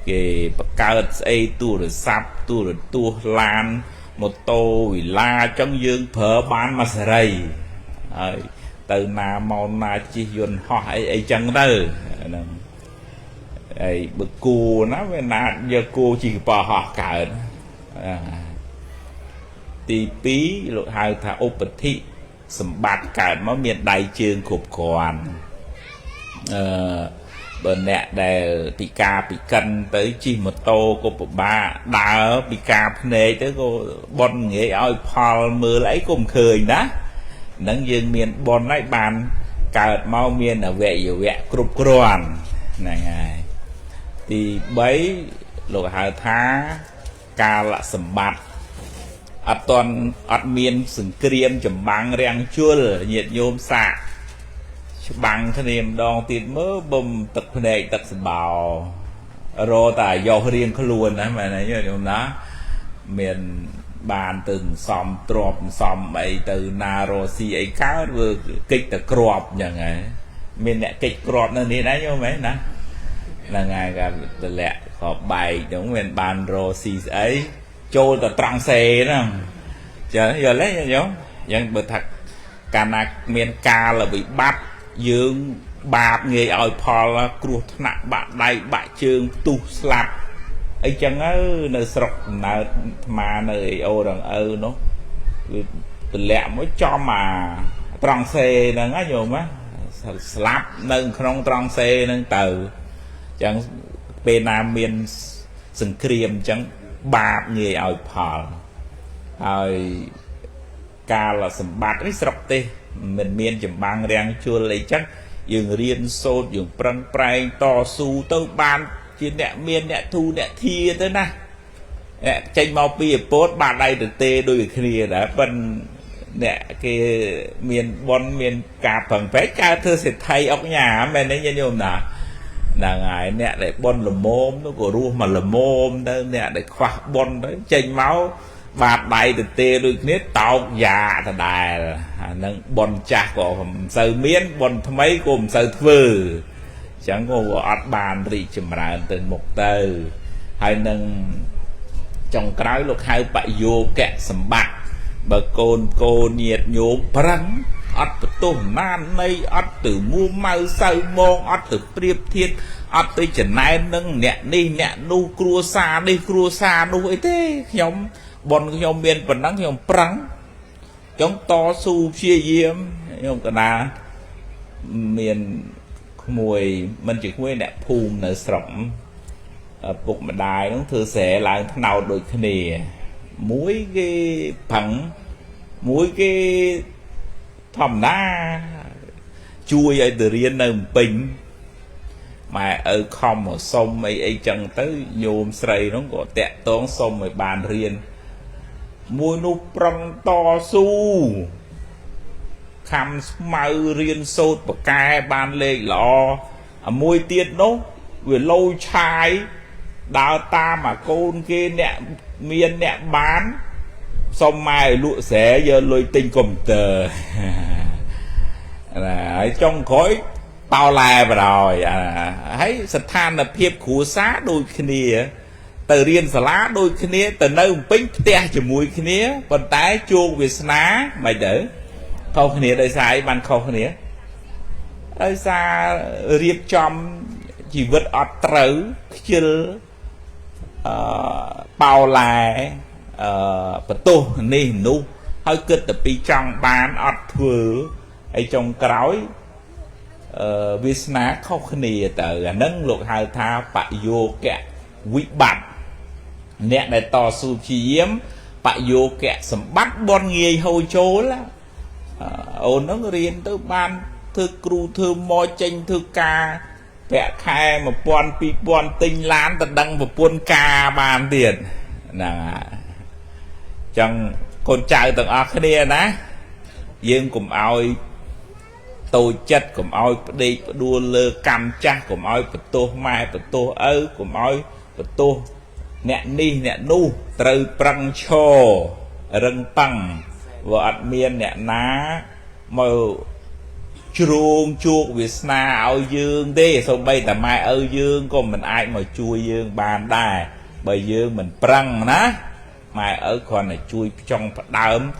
គេបង្កើតស្អីទូរស័ព្ទទូរទស្សន៍ឡានម៉ូតូវិឡាអញ្ចឹងយើងប្រើបានមួយសេរីហើយទៅណាមកណាជិះយន្តហោះអីចឹងទៅហ្នឹងហើយបើគូណាវាណាយកគូជិះកប៉ាល់ហោះកើតទី2លោកហៅថាឧបតិសម្បត្តិកើតមកមានដៃជើងគ្រប់គ្រាន់បើអ្នកដែលពិការពិកិនទៅជិះម៉ូតូក៏ពិបាកដើរពិការភ្នែកទៅក៏ប៉ុនងាយឲ្យផលមើលអីក៏មិនឃើញណានឹងយើងមានប៉ុនហើយបានកើតមកមានអវយវៈគ្រប់គ្រាន់ហ្នឹងហើយទី3លោកហៅថាកាលសម្បត្តិអត់មានសង្គ្រាមចម្បាំងរាំងជលញាតិញោមសាកច្បាំងគ្នាម្ដងទៀតមើលបំទឹកភ្នែកទឹកសបោរតែយករៀងខ្លួនណាមែនទេញោមណាមានបានទៅសំទ្របសំអីទៅណារស៊ីអីកើតវាកិច្ចតែក្របអញ្ចឹងហើយមានអ្នកកិច្ចក្របនៅនេះដែរញោមហ៎ណាហ្នឹងហើយក៏ទម្លាក់ខបបែកហ្នឹងមានបានរស៊ីស្អីចូលទៅត្រង់សេហ្នឹងចឹងយល់ទេញោមអញ្ចឹងបើថាកាលណាមានការវិបត្តិយើងបាបងាយឲ្យផលគ្រោះថ្នាក់បាក់ដៃបាក់ជើងផ្ទុះស្លាប់ ấy chẳng nơi sọc nào mà nơi ô rằng nó lẹ mới cho mà tròn xe là ngá nhiều má slap nâng không tròn xe nâng từ chẳng bên nam miền sừng kriêm chẳng bạc nghề ở phở rồi ca là sầm bát ấy sọc tê mình miền chấm băng rang chua lấy chắc dừng riêng sốt dừng prang prai to su tâu ban chỉ nè miền nè thu nè thia tới na tranh mau bì post bạn đây được tê đôi kia đã bên nè cái miền bon miền cà phần vé ca thưa sẽ thay ốc nhà mình đấy nhân nhôm nè là ngài nè để bon là mồm nó của ru mà là mồm đó nè để khoa bon đấy tranh máu bạt đây được tê đôi kia tao già thật đài nâng bon chạc của sờ miến bon mấy cùng sờ phừ chẳng có ọt bàn rì chùm ra từ một từ hay nâng trong cái lúc hai bạn vô kẹ sầm bạc bà cô nhiệt nhố prăng ọt từ tôm nan này ọt từ mua mau sâu môn ọt từ priệp thiết ọt từ chân này nâng nẹ đi nẹ nu cua xa nu ấy thế nhóm bọn nhóm miền vẫn đang nhóm prăng chống to su chia diêm nhóm cả na miền mùi mình chỉ quên đẹp phùm nở sọng bụng mà đài nó thừa sẽ là nào đôi khi này muối cái phẳng muối cái thòm đá chui ở từ riêng nơi bình mà ở không ở sông ấy chẳng tới nhôm sợi nó có tẹt tốn sông ở bàn riêng muối nụ prong to su khăm mau riêng sốt và cai ban lê lọ môi tiết nó vừa lâu chai đào ta mà côn kia nè miền nè bán xong mai lụa xé giờ lôi tinh cầm tờ là trong khói bao la vào rồi thấy sạch than là phiếp khủ xá đôi khi từ riêng xà lá đôi khi từ nơi pính te chỉ mùi khi còn tái chuông về ná mày đỡ không khi đây sai ban không khi đây xa riêng trong chỉ vật ọt trấu chưa bao lại bật tô nê nu hơi kết tập đi trong bán ọt vừa ấy trong cõi viết ná không khi từ nâng luật hai tha bại vô kẹ quý bạch nè này to su chi yếm bại vô kẹ sầm bắt bon nghề hôi chố lá ôn nó riêng tới ban thư cru thư môi tranh thư ca vẽ khai mà bọn bị bọn tinh lán ta đăng một buôn ca bàn tiền là chẳng con trai tầng ở cái này ná dương cùng oi tôi chất cùng oi đi đua lơ cam cha cùng oi bật tô mai bật tô ơ cùng oi bật tô nè ni nè nu từ prăng cho rừng tăng và miền nè ná màu chuông chuột Việt Nam ao dương đi sau bây ta mai ao dương còn mình ai mà chui dương bàn đài bởi dương mình prăng ná mai ở còn này chui trong đám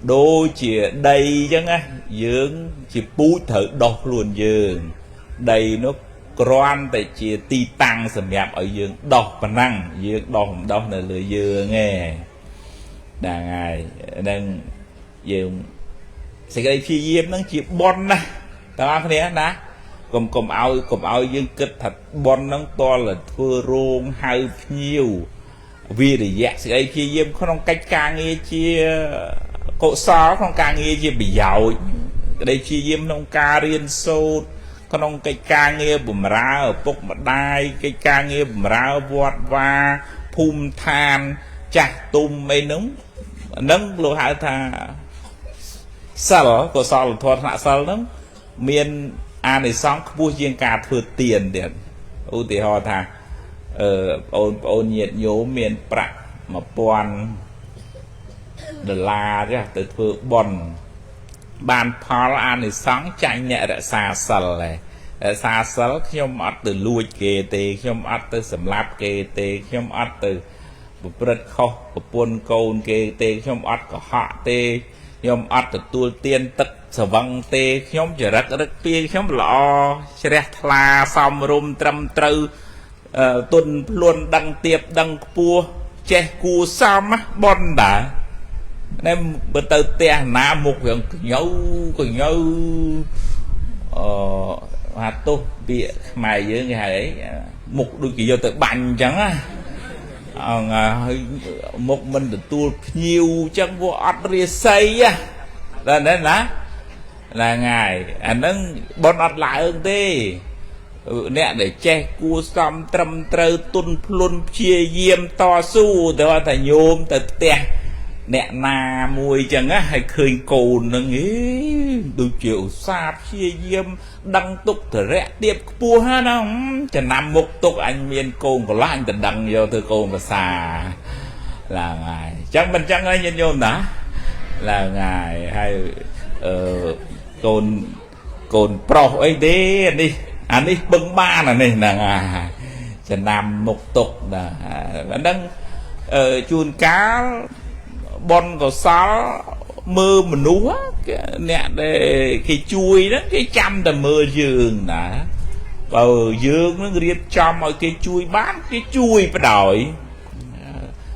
đôi chỉ đây chứ á dương chỉ bút thử đọc luôn dương đây nó con tại chỉ ti tăng sầm nhạp ở dương đọc và năng dương đọc là lừa dương nghe đàn ngày đang dương sẽ gây phi diêm nó chỉ bon nè tao ăn cái này nè cùng ao dương kết thật bon nó to là thưa rôn hai nhiều vì để dạy sẽ gây phi diêm không cách ca nghe chia cỗ xó không ca nghe chia bị giàu đây phi diêm nông ca riêng sâu không cách ca nghe bùm ra ở bốc mặt đai cái ca nghe bùm ra vọt và phun than chặt tum mấy nóng lô hạ tha sao có sao là thoát hạ sao lắm miền an này xong bua riêng cả thừa tiền điện ưu tỷ họ thà ôn nhiệt nhố miền bạc mà bọn đờ la chứ từ thừa bòn bàn phá an này xong chạy nhẹ đã xa sờ này xa sờ không ắt từ lui kê tê không ắt từ sầm láp kê tê không ắt từ bật khóc buồn cồn kê tê không ắt có họ tê nhóm ắt từ tua tiên tất sở văng tê nhóm chỉ rất pia nhóm lọ sẽ la xong rôm trăm trâu tuần luôn đăng tiệp đăng pua che cù sam á bon đã nên bữa tới te na một việc nhau hạt tô bị mày với người ấy một đôi kỳ vô tới bành chẳng á một mình được tu nhiều chẳng vô ọt rìa xây á là nên là ngài anh nâng bon ọt lại hơn thế nè để che cua xăm trầm trơ tuân luôn chia diêm to su đó thầy nhôm từ te nè na mùi chẳng á hay khơi cồn nó nghĩ đôi chiều xa chia diêm đăng tục thở rẽ tiệp pua ha nó chẳng nằm một tục anh miên cồn của lá anh tình đăng vô từ cồn và xà là ngài chắc mình chẳng ai nhân nhôm đó là ngài hay cồn pro ấy đi anh ấy bưng ba là này làจะนำmột tục là vẫn đang chuồn cá bon có sáu mơ mà núa nè để cái chui đó cái trăm là mơ giường đã vào giường nó riêng cho mọi cái chui bán cái chui phải đổi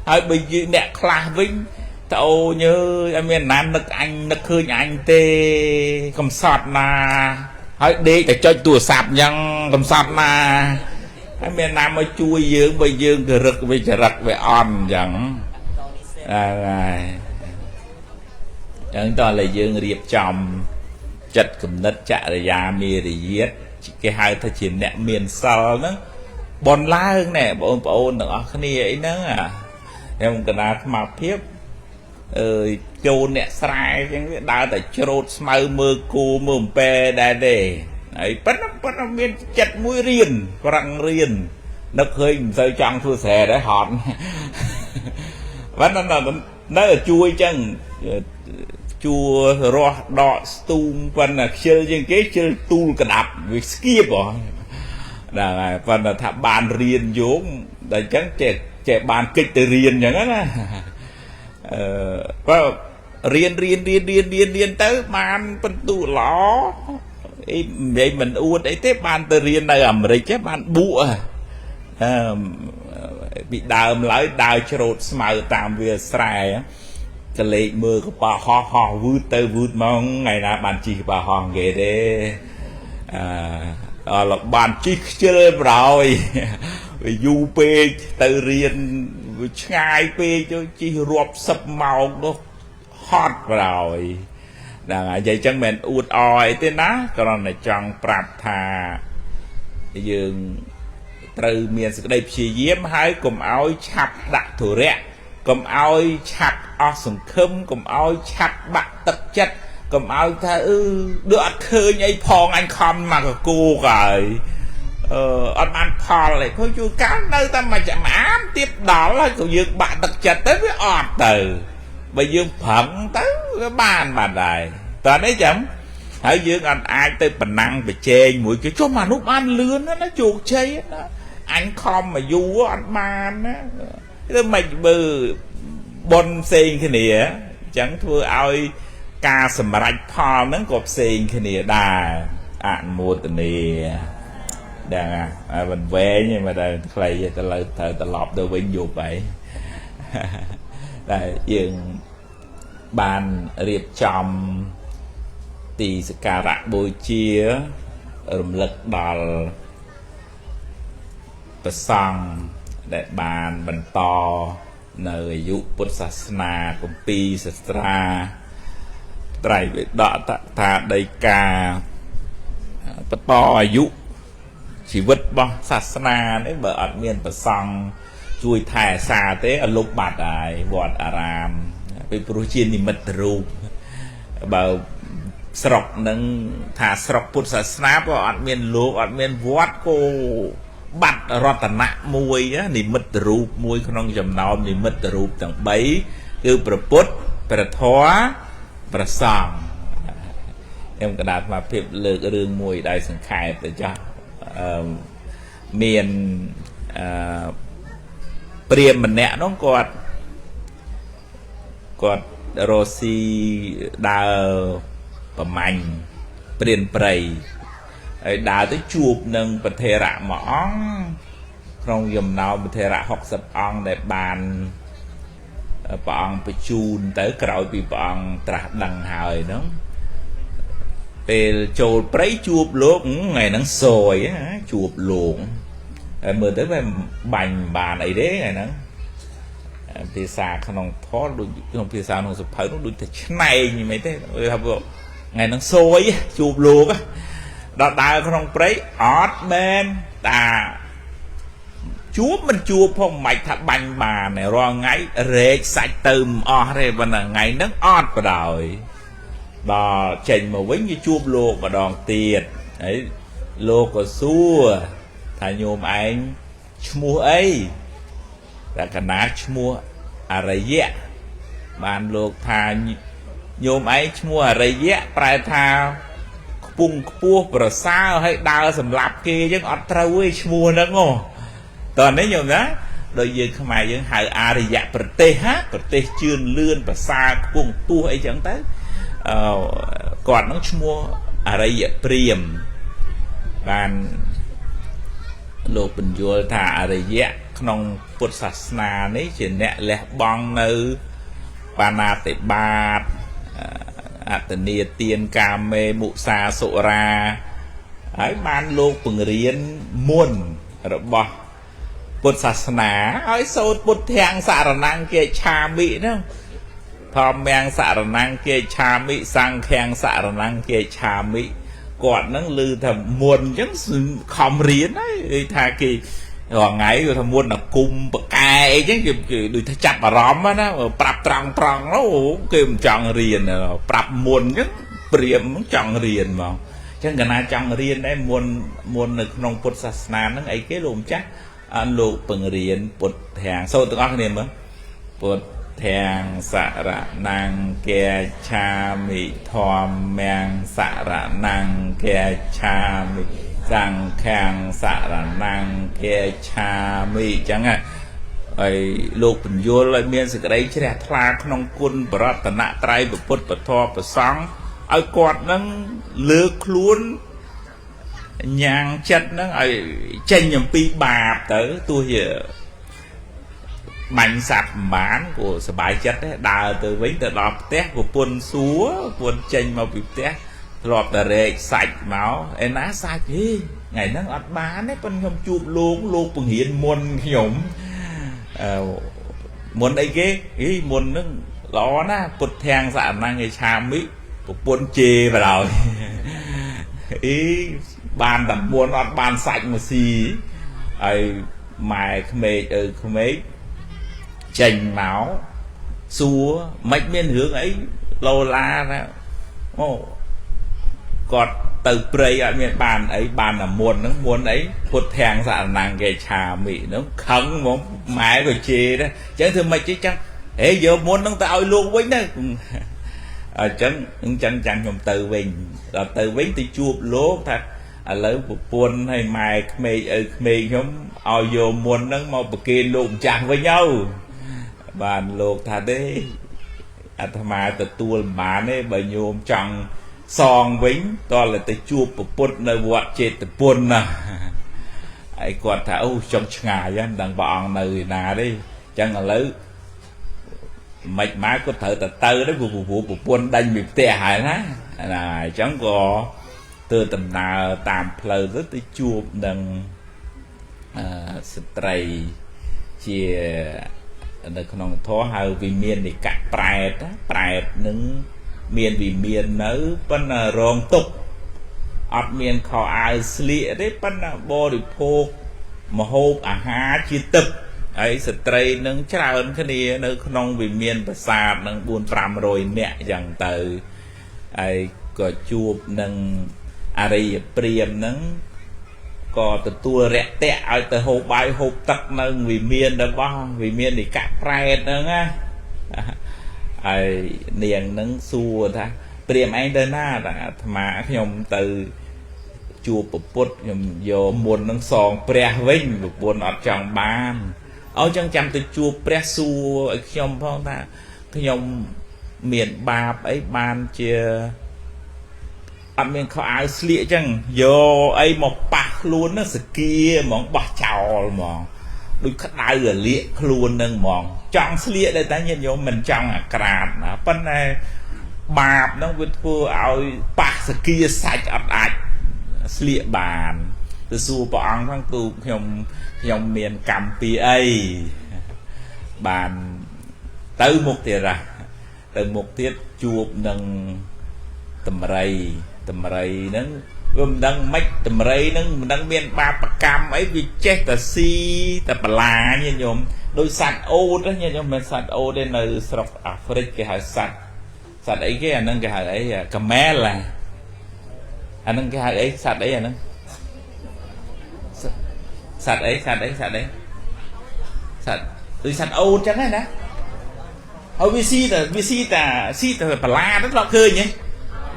hơi bây giờ nè khla vinh tao như em miền Nam nước anh nước khơi anh tê cầm sọt là hơi đi để cho tùa sạp nhăng cầm sọt mà em miền Nam mới chui dương bây dương thì rực bây giờ rực về on chẳng chẳng to là dương riệp chồng chật cầm đất chạy ra già mì để giết cái hai thằng chỉ nè miền sau nó bon lá hơn nè bọn ôn nữa cái này ấy nữa à em cần là mà tiếp châu nè sai cái đào tại trộn mơ mơ cô mồm pe đa đề ấy bắt nó miền chặt mũi riền răng riền nó hơi rơi trong thua xè để hòn vẫn nó là chui chân chua ro đọ stung phần là chơi những cái chơi tu cả đạp việc skip rồi là phần là thả bàn riêng vốn để chẳng trẻ bàn kịch từ riêng chẳng á có riêng tới bàn phần tu ló vậy mình uốn ấy thế bàn từ riêng này ẩm rồi chứ bàn bụa bị đào lấy đào trộn màu tạm về xài á cái lệ mưa của bà ho vút tới vút mong ngày nào bạn chỉ bà ho ghê đấy là bạn chỉ chơi rồi vì du pê từ riêng ngay pê cho chỉ rộp sập màu nó hot rồi là vậy chẳng mình uột oi thế ná còn là trong prap thà dương từ miền sự đây chỉ diếm hai cùng áo chặt đặt thủ rẽ cùng áo chặt ở sừng khâm cùng áo chặt bạc tật chất cùng áo ta đỡ khơi nhảy phong anh không mà cô rồi anh ăn phò lại thôi chú cá nơi ta mà chạm ám tiếp đó là của dương bạn tật chất tới với ọt từ bây dương phận tới cái bàn mà này toàn đấy chấm hãy dương anh ai tới bản năng phải chê mũi cái cho mà lúc ăn lươn nó chuột chê nó anh không mà du anh ban á thế mày bự bon sen cái này chẳng thua ai ca sầm rạch phò nó cọp sen cái này đà ăn mua từ này đang mình về nhưng mà đây clay ta lời ta lọp từ bên dù vậy đây dương bàn riệp chồng tì sự cà rạ bôi chia rùm lực đòl và xong để bàn bần to nơi dụ bút sát na công pi sát ra trải về đọ ta đầy ca bật to dụ chỉ vứt bó sát na đấy bờ ẩn miền và xong chui thẻ xa thế ở lúc bạt ai vọt aram bị protein thì mật rùm bờ sọc nâng thả sọc bút sát na bờ ẩn miền lục ẩn miền vọt cô bắt rót nạ mùi á thì mật rụp mùi không chầm nào thì mật rụp tầng bấy cứ bờ bút bờ thoa bờ sòng em cái đạt mà phép lừa cái đường mùi đại sừng khai để cho miền priêm mình nè nó còn Rossi đào và mảnh priền prey đào tới chụp nâng bật thề rạ mỏng trong dùm nào mà thề ra học sập ong để bàn bọn phải chun tới cõi bị bọn trả đằng hời đó về trồi prấy chuột lúc ngày nắng sồi á chuột luồng mưa tới về bành bàn ấy đấy ngày nắng thì xa không thoát đôi không thì sao nó sụp nó đôi thật này như mấy thế ngày nắng sôi chuột luộc á đó ta không prấy ọt bên ta chúa mình chua phong mạch thật bành bà này rồi ngay rệt sạch tùm ọ rồi và là ngày nắng ọt vào đời đó chành mà với như chuột luộc và đòn tiệt ấy luộc có xua thà nhôm anh mua ấy là cả ná mua à rây dẹ bàn luộc thà nhôm ấy mua à rây dẹ phải thà bung cua bờ sao hay đào sầm lạp kia chứ ọt trâu ấy mua nó ngô còn nếu nhôm đó đôi giờ không ai vẫn hại à rây dẹ bờ tê hát bờ tê chươn lươn bờ xa bung tua ấy chẳng tới còn nó mua à rây dẹ priềm bàn lục bình vô thả à rây dẹ trong Phật sát na này chỉ nè lẹ bong nơi Panate Bát Atania Tiên Cam Mê Mụ Sa Sộ Ra ấy ban lô bằng riêng muôn rồi bỏ Phật sát na ấy sâu Phật thang xạ ra năng kia cha mỹ đó thòm mang xạ ra năng kia cha mỹ sang khen xạ ra năng kia cha mỹ còn nó lư thầm muôn chẳng không riêng ấy thà kỳ rồi ngày rồi thằng muôn là cung bậc cài chứ đôi thay chặt mà róm á nó bập trăng trăng nó kêu chọn riêng bập muôn chứ priệm chọn riêng mà chứ người nào chọn riêng đấy muôn được nông Phật sát na nó ấy cái lùm chắc anh lục bằng riêng Phật hàng sâu từ các niệm á Phật hàng xạ ra năng kè cha mị thòm mang xạ ra năng kè cha mị rằng khang xạ ra năng kè cha mị chẳng à ấy lục bình vô lại miên sự đấy chứ là thla không quân bờ tận nạ trai bờ Phật bờ thọ bờ sáng ai quạt nâng lược luôn nhang chất nó ấy tranh nhầm pi bạp tới tôi hiểu mạnh sạch bán của sự bài chất đấy đào từ vĩnh từ đọp tét của quân súa quân tranh mà bị tét lọt là rệ sạch máu em á sạch đi ngày nó ăn bán đấy con không chụp luôn luôn bằng hiện muôn nhổm muốn đây cái ý muốn nó ló na cột thang dạ năng người cha mỹ của quân chê vào đầu ý bàn đặt buôn ăn bàn sạch mà xì ấy mày không mấy chành máu xua mạch miên hướng ấy lô la ra còn từ prey ở miền bàn ấy bàn là muốn ấy phút thang dạ nàng kề trà mị nó khẩn một mái rồi chê đó chẳng thường mày chứ chẳng ê giờ muốn nó tạo luôn với đó chẳng trong từ bình là từ bình thì chuột lố thật lấy một buôn hay mày mày nhóm ao vô muốn nó một kia lụm chặt với nhau bàn lột thà đấy mà từ tua mà này bởi nhôm chẳng song vĩnh to là tới chua của bột nơi vọt chết từ buồn nè ấy còn thà trong ngày á đằng bọn nơi nào đi chẳng là lấy mạch má có thể từ đó vụ buồn đánh bị tè hại đó là chẳng có từ tầm nào tạm phơi rất tới chua đằng stray chia ởក្នុងធោះហៅវិមាននិកៈប្រែតនឹងមានវិមាននៅប៉ុន្តែរងទុកអត់មានខោអាវស្លៀកទេប៉ុន្តែបរិភោគម្ហូបអាហារជាទឹកហើយស្ត្រីនឹងច្រើនគ្នានៅក្នុងវិមានប្រាសាទនឹង 4-500 នាក់យ៉ាងទៅហើយក៏ជួបនឹងអរិយព្រាហ្មណ៍នឹងក៏ទទួលរយៈឲ្យទៅហូបបាយហូបទឹកនៅវិមានរបស់វិមាននិកៈប្រែតហ្នឹងណាហើយនាងនឹងសួរថាព្រាហ្មណ៍ឯងទៅណាអាត្មាខ្ញុំទៅជួបប្រពុតខ្ញុំយកមុននឹងសងព្រះវិញប្រពន្ធអត់ចង់បានអញ្ចឹងចាំទៅជួបព្រះសួរឲ្យខ្ញុំផងថាខ្ញុំមានបាបអីបានជា អត់មានខោអាវស្លៀកចឹងយកអីមកប៉ះខ្លួនហ្នឹងសគាហ្មងបោះចោលហ្មងដូចក្តៅរលាកខ្លួនហ្នឹងហ្មងចង់ស្លៀកដែរតែញាតិញោមមិនចង់អាក្រាតណាប៉ុន្តែបាបហ្នឹងវាធ្វើឲ្យប៉ះសគាសាច់អត់អាចស្លៀកបានទៅសួរព្រះអង្គហ្នឹងទូខ្ញុំមានកម្មពីអីបានទៅមុខទៀតទៅមុខទៀតជួបនឹងតម្រៃហ្នឹងវាមិនដឹងម៉េចតម្រៃហ្នឹងមិនដឹងមានបាបកម្មអីវាចេះតែស៊ីតែបលាញាតិញោមដោយសត្វអូតញាតិញោមមិនសត្វអូតទេនៅស្រុកអាហ្វ្រិកគេហៅសត្វអីគេអាហ្នឹងគេហៅអីកាមែលអាហ្នឹងគេហៅអីសត្វអីអាហ្នឹងសត្វអីដូចសត្វអូតចឹងណាហើយវាស៊ីតែបលាទៅដល់ឃើញហ៎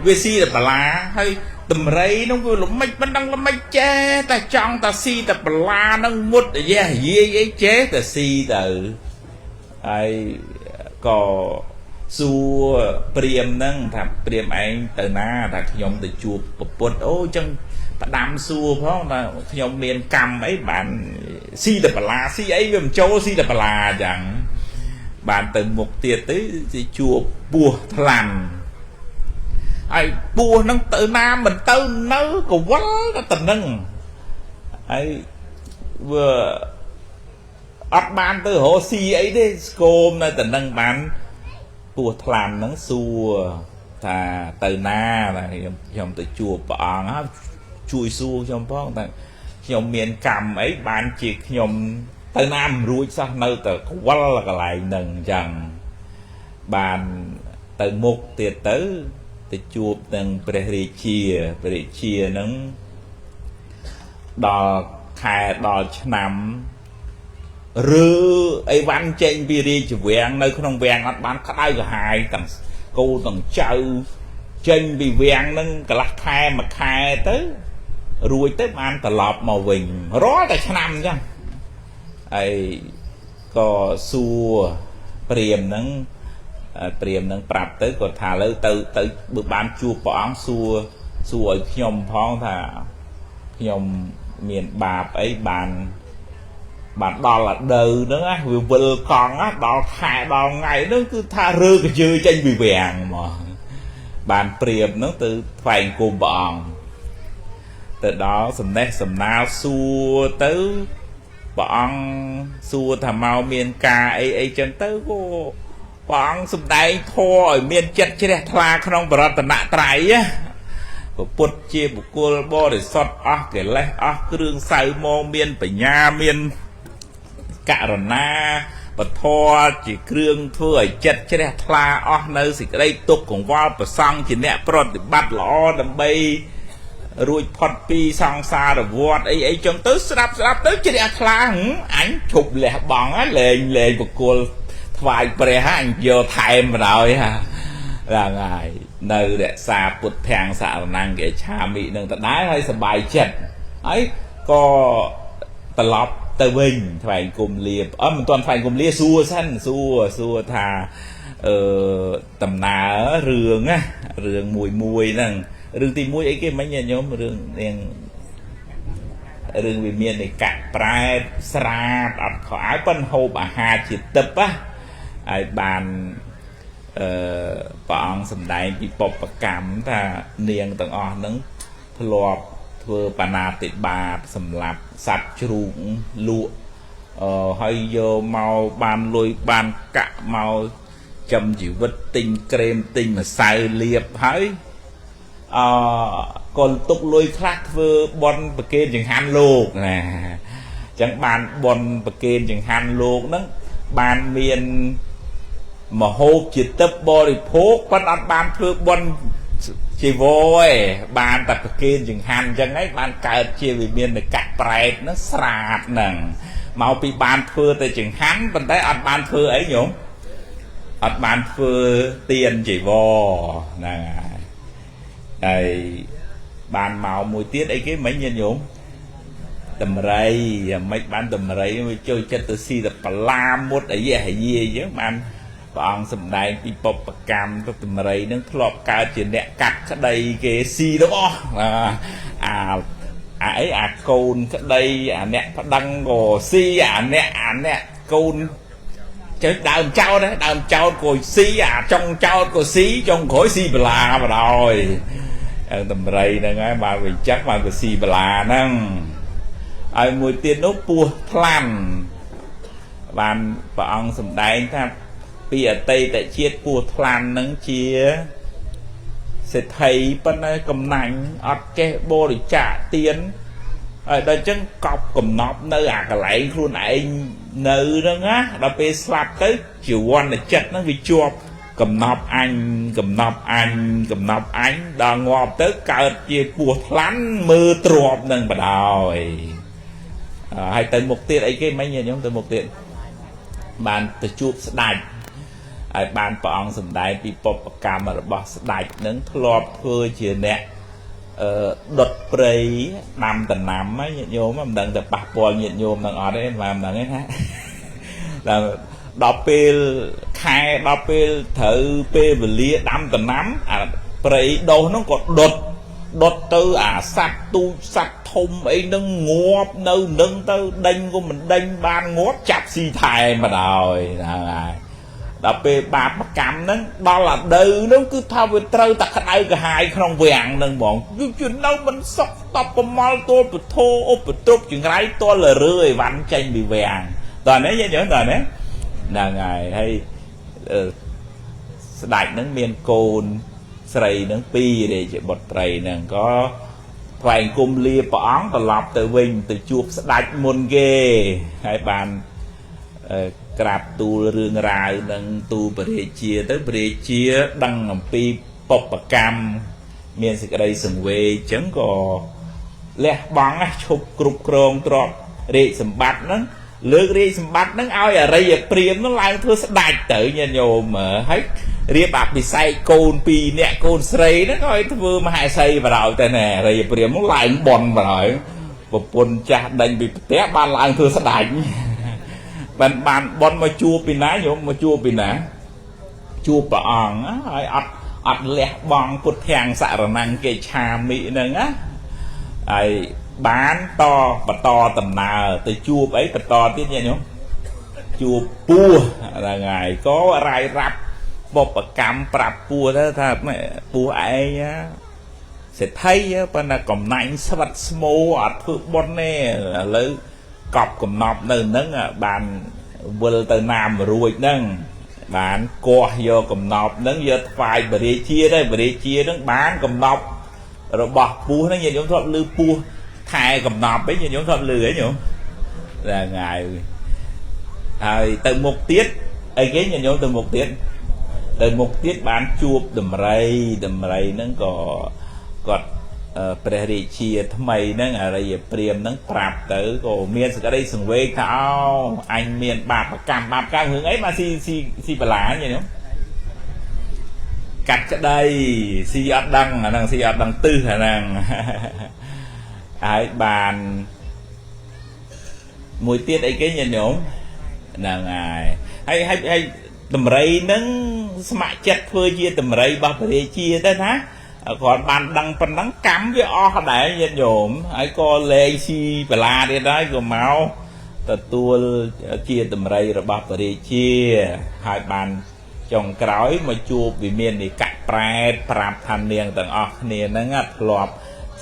វាស៊ីតែបលាហើយតម្រៃនោះវាល្មិចមិនដឹងល្មិចចេះតែចង់តែស៊ីតែបលានឹងមុតយាយអីចេះតែស៊ីទៅហើយក៏សួរព្រាមហ្នឹងថាព្រាមឯងទៅណាថាខ្ញុំទៅជួបប្រពន្ធអូចឹងផ្ដាំសួរផងថាខ្ញុំមានកម្មអីបានស៊ីតែបលាស៊ីអីវាមិនចូលស៊ីតែបលាចឹងបានទៅមុខទៀតទៅជួបពស់ថ្លាន់ហើយពស់ហ្នឹងទៅណាមិនទៅនៅកវល់ទៅនឹងហើយវាអត់បានទៅរកស៊ីអីទេស្គមនៅទៅនឹងបានពស់ថ្លាន់ហ្នឹងសួរថាទៅណាខ្ញុំទៅជួបព្រះអង្គហើយជួយសួរខ្ញុំផងថាខ្ញុំមានកម្មអីបានជាខ្ញុំទៅណាមិនរួចសោះនៅតែកវល់កន្លែងហ្នឹងអញ្ចឹងបានទៅមុខទៀតទៅជួបនឹងព្រះរាជាហ្នឹងដល់ខែដល់ឆ្នាំឬអីវ៉ាន់ចេញពីរាជវាំងនៅក្នុងវាំងអត់បានក្តៅក្រហាយទាំងគោទាំងចៅចេញពីវាំងហ្នឹងកន្លះខែមួយខែទៅរួចទៅបានត្រឡប់មកវិញរាល់តែឆ្នាំអញ្ចឹងហើយក៏សួរព្រាមហ្នឹងប្រាប់ទៅគាត់ថាលើទៅបើបានជួបព្រះអង្គសួរឲ្យខ្ញុំផងថាខ្ញុំមានបាបអីបានដល់អដៅហ្នឹងណាវាវិលកង់ណាដល់ខែដល់ថ្ងៃហ្នឹងគឺថារើកជើចេញពីវាំងមកបានព្រាមហ្នឹងទៅថ្វាយគុំព្រះអង្គទៅដល់សំណេះសំណាលសួរទៅព្រះអង្គសួរថាមកមានការអីចឹងទៅក៏ព្រះអង្គសម្ដែងធម៌ឲ្យមានចិត្តជ្រះថ្លាក្នុងបរតនត្រ័យណាពុទ្ធជាបុគ្គលបរិសុទ្ធអស់កិលេសអស់គ្រឿងសៅមកមានបញ្ញាមានករុណាពធជាគ្រឿងធ្វើឲ្យចិត្តជ្រះថ្លាអស់នៅសេចក្តីទុក្ខកង្វល់ប្រសង់ជាអ្នកប្រតិបត្តិល្អដើម្បីរួចផុតពីសង្សារវដ្តអីចឹងទៅស្ដាប់ទៅជ្រះថ្លាអញឈប់លះបង់លែងបុគ្គលថ្វាយព្រះអញយកថែមបណ្ដោយហ្នឹងហើយនៅរក្សាពុទ្ធធាំងសរណង្កេឆាមិនឹងដដែលហើយសบายចិត្តហើយក៏ត្រឡប់ទៅវិញថ្វាយគុំលាមិនទាន់ថ្វាយគុំលាសួរសិនសួរថាដំណើររឿងមួយហ្នឹងរឿងទី1អីគេមិញញោមរឿងវាមាននៃកាក់ប្រែតស្រាតអត់ខោអាវប៉ុនហូបអាហារជាទឹកណាហើយបានព្រះអង្គសម្ដែងពីបុព្វកម្មថានាងទាំងអស់ហ្នឹងធ្លាប់ធ្វើបាណាតិបាតសម្រាប់សត្វជ្រូកលក់ហើយយកមកបានលុយបានកាក់មកចំជីវិតទិញក្រែមទិញម្សៅលាបហើយកូនទុកលុយខ្លះធ្វើបន់ប្រគេនចង្ហាន់លោកណាអញ្ចឹងបានបន់ប្រគេនចង្ហាន់លោកហ្នឹងបានមានមហូបជាទឹកបរិភោគប៉ុន្តែអត់បានធ្វើបន់ជីវរឯងបានតែប្រគេនចង្ហាន់អញ្ចឹងឯងបានកើតជាវិមាននៃកាក់ប្រែតហ្នឹងស្រាតហ្នឹងមកពីបានធ្វើតែចង្ហាន់ប៉ុន្តែអត់បានធ្វើអីញោមអត់បានធ្វើទានជីវរហ្នឹងហើយបានមកមួយទៀតអីគេមិញញាតិញោមតម្រៃមិនបានតម្រៃវាចូលចិត្តទៅស៊ីតែបលាមុតអាយះអាយាអញ្ចឹងបាន ព្រះអង្គសម្ដែងពីបុព្វកម្មទៅតម្រៃនឹងធ្លាប់កើតជាអ្នកកាត់ក្តីគេស៊ីទាំងអស់អាកូនក្តីអាអ្នកប្តឹងក៏ស៊ីអាអ្នកកូនចេះដើមចោតដែរដើមចោតក៏ស៊ីអាចុងចោតក៏ស៊ីចុងក្រោយស៊ីបលាបដ ơi តម្រៃហ្នឹងហើយបានវាចឹកបានក៏ស៊ីបលាហ្នឹងហើយមួយទៀតនោះពស់ថ្លាន់បានព្រះអង្គសម្ដែងថាពីអតីតជាតិពស់ថ្លាន់ហ្នឹងជាសេដ្ឋីប៉ុន្តែកំណាញ់អត់ចេះបរិច្ចាគទានហើយដល់ចឹងកប់កំណប់នៅអាកន្លែងខ្លួនឯងនៅហ្នឹងណាដល់ពេលស្លាប់ទៅជីវ័នចិត្តហ្នឹងវាជាប់កំណប់អញដល់ងាប់ទៅកើតជាពស់ថ្លាន់មើលទ្របនឹងបដ ơi ហើយទៅមុខទៀតអីគេមិញខ្ញុំទៅមុខទៀតបានទៅជួបស្ដេចហើយបានព្រះអង្គសម្ដែងពីបុព្វកម្មរបស់ស្ដេចនឹងធ្លាប់ធ្វើជាអ្នកដុតព្រៃដាំដំណាំហ្នឹងញាតិញោមមិនដឹងទៅប៉ះពាល់ញាតិញោមនឹងអត់ទេមិនដឹងទេណាដល់ពេលខែដល់ពេលត្រូវពេលវេលាដាំដំណាំអាព្រៃដុះហ្នឹងក៏ដុតទៅអាសัตว์ទូចសัตว์ធំអីហ្នឹងងាប់នៅនឹងទៅដេញក៏មិនដេញបានងាប់ចាប់ស៊ីថែមបណ្ដោយហ្នឹងហើយដល់ពេលបាបកម្មហ្នឹងដល់អាដៅហ្នឹងគឺថាវាត្រូវតែក្តៅក្រហាយក្នុងវាំងហ្នឹងហ្មងគឺនៅមិនសុខតបប្រមល់ទល់ពធោឧបទ្រពចង្រៃទល់រើអីវ៉ាន់ចេញពីវាំងតើនេះយើងតើនេះហ្នឹងហើយស្ដេចហ្នឹងមានកូនស្រីហ្នឹងពីរទេជាបុត្រីហ្នឹងក៏ថ្វាយគុំលាព្រះអង្គត្រឡប់ទៅវិញទៅជួបស្ដេចមុនគេហើយបានក្រាបទូលរឿងរ៉ាវនឹងទូលព្រះរាជាទៅព្រះរាជាដឹងអំពីបុព្វកម្មមានសេចក្តីសង្វេគអញ្ចឹងក៏លះបង់ឈប់គ្រប់គ្រងទ្រព្យរាជសម្បត្តិហ្នឹងលើករាជសម្បត្តិហ្នឹងឲ្យអរិយព្រាមហ្នឹងឡើងធ្វើស្ដេចទៅញាតិញោមហើយរៀបអភិសេកកូន2នាក់កូនស្រីហ្នឹងឲ្យធ្វើមហេសីបរោយទៅណែអរិយព្រាមហ្នឹងឡើងបនបរោយប្រពន្ធចាស់ដេញពីផ្ទះបានឡើងធ្វើស្ដេចបានបនមកជួបពីណាញោមមកជួបពីណាជួបព្រះអង្គហើយអត់លះបង់ពុទ្ធាំងសរណង្គេឆាមិហ្នឹងណាហើយបានបន្តដំណើរទៅជួបអីបន្តទៀតញោមជួបពស់ហ្នឹងហើយក៏រាយរាប់បុព្វកម្មប្រាប់ពស់ទៅថាពស់ឯងសេដ្ឋីប៉ុន្តែកំណាញ់ស្វិតស្មោអត់ធ្វើបុណ្យទេឥឡូវកប់កំណប់នៅហ្នឹងបានវិលទៅណាមរួចហ្នឹងបានគាស់យកកំណប់ហ្នឹងយកថ្វាយព្រះរាជាទៅព្រះរាជាហ្នឹងបានកំណប់របស់ពស់ហ្នឹងញាតិញោមធ្លាប់ឮពស់ថែកំណប់អីញាតិញោមធ្លាប់ឮអីញោមហ្នឹងហើយទៅមុខទៀតអីគេញាតិញោមទៅមុខទៀតបានជួបដំរីហ្នឹងក៏គាត់ព្រះរាជាថ្មីហ្នឹងអរិយព្រាមហ្នឹងប្រាប់ទៅក៏មានសេចក្តីសង្វេគថាអញមានបាបកម្មរឿងអីមកស៊ីបលាញញោមកាត់ក្តីស៊ីអត់ដឹងអាហ្នឹងស៊ីអត់ដឹងទិសអាហ្នឹងហើយបានមួយទៀតអីគេញញោមហ្នឹងហើយតម្រៃហ្នឹងស្ម័គ្រចិត្តធ្វើជាតម្រៃរបស់ព្រះរាជាទៅណាគាត់បានដឹងប៉ុណ្ណឹងកម្មវាអស់ដែរញាតិញោមហើយក៏លែងស៊ីបលាទៀតហើយក៏មកទទួលជាតម្រៃរបស់ព្រះរាជាហើយបានចុងក្រោយមកជួបវិមាននិកៈប្រែតប្រាប់ថានាងទាំងអស់គ្នាហ្នឹងធ្លាប់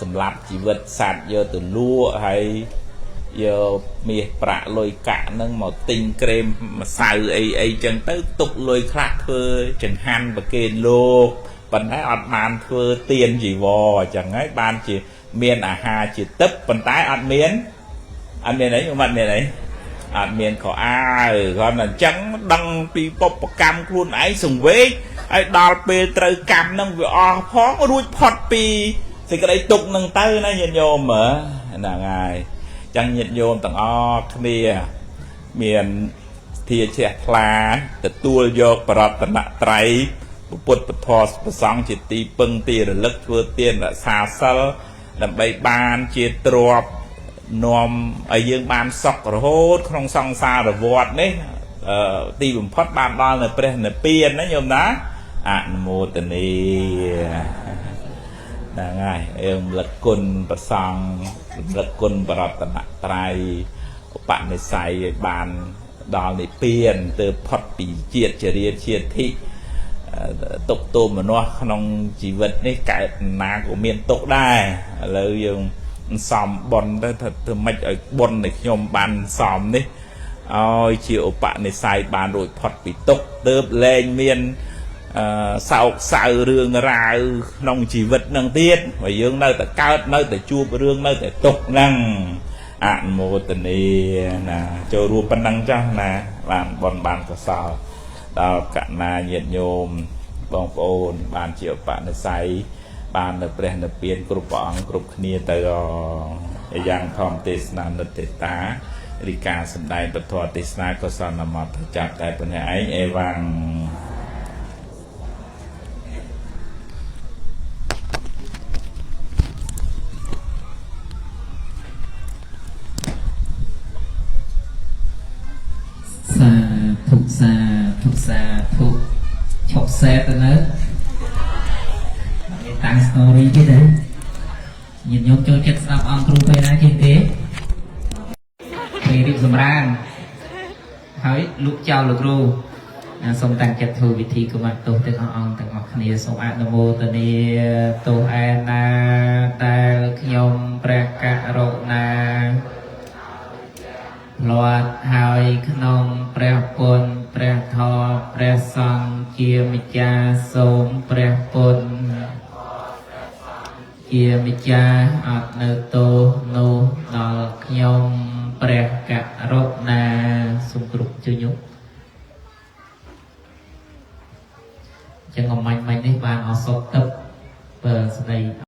សម្លាប់ជីវិតសត្វយកទៅលក់ហើយយកមាសប្រាក់លុយកាក់ហ្នឹងមកទិញក្រែមម្សៅអីចឹងទៅទុកលុយខ្លះធ្វើចង្ហាន់ប្រគេនលោកប៉ុន្តែអត់បានធ្វើទានជីវរអញ្ចឹងហើយបានជាមានអាហារជាទឹកប៉ុន្តែអត់មានអីអត់មានខោអាវគាត់តែអញ្ចឹងដឹងពីបុព្វកម្មខ្លួនឯងសង្វេគហើយដល់ពេលត្រូវកម្មហ្នឹងវាអស់ផងរួចផុតពីសេចក្តីទុក្ខហ្នឹងទៅណាញាតិញោមហ្នឹងហើយចឹងញាតិញោមទាំងអស់គ្នាមានធាជ្រះថ្លាទទួលយកបរតនត្រ័យពុទ្ធពធប្រសង្ឃជាទីពឹងទីរលឹកធ្វើទានរក្សាសិលដើម្បីបានជាទ្រព្យនាំឲ្យយើងបានសុខរហូតក្នុងសង្សារវដ្តនេះ ទីបំផុតបានដល់នៅព្រះនិព្វានណាញោមណាអនុមោទនីហ្នឹងហើយរំលឹកគុណព្រះសង្ឃរំលឹកគុណបរតនត្រ័យឧបនិស្ស័យឲ្យបានដល់និព្វានទើបផុតពីជាតិចរាជាតិធិទុកទោមនោះក្នុងជីវិតនេះកើតណាក៏មានទុកដែរឥឡូវយើងសំបុណ្យទៅធ្វើម៉េចឲ្យបុណ្យនៃខ្ញុំបានសំនេះឲ្យជាឧបនិស្ស័យបានរួចផុតពីទុកទើបលែងមានសោកសៅរឿងរ៉ាវក្នុងជីវិតនឹងទៀតបើយើងនៅតែកើតនៅតែជួបរឿងនៅតែទុកហ្នឹងអនុមោទនីណាចូលរួមប៉ុណ្ណឹងចាស់ណាបានបុណ្យបានកុសលដល់កណាញាតិញោមបងប្អូនបានជាឧបនិស្ស័យបាននៅព្រះនិព្វានគ្រប់ព្រះអង្គគ្រប់គ្នាទៅយ៉ាងធម្មទេសនានិតិតារីកាសម្ដែងពធទេសនាកុសលនមតចាប់តែប៉ុណ្ណេះឯងអេវ៉ាំងសាធុសាធុសាធុឈប់សេទៅនៅតាំង story ទៀតទេញាតិញោមចូលចិត្តស្ដាប់អង្គគ្រូពេលណាជាងទេពេលរៀបសម្រានហើយលោកចៅលោកគ្រូសូមតាំងចិត្តធ្វើវិធីកុំអត់ទោសទាំងអស់អង្គទាំងអស់គ្នាសូមអនុមោទនាទោសឯណាដែលខ្ញុំព្រះករុណាលាត់ហើយក្នុងព្រះពុទ្ធព្រះធម៌ព្រះសង្ឃជាម្ចាស់សូមព្រះពុទ្ធជាម្ចាស់អត់នៅទោសនោះដល់ខ្ញុំព្រះករុណាសូមគ្រប់ជញ្ញុចឹងអំមាញ់នេះបានអសុខទឹកបើស្ដី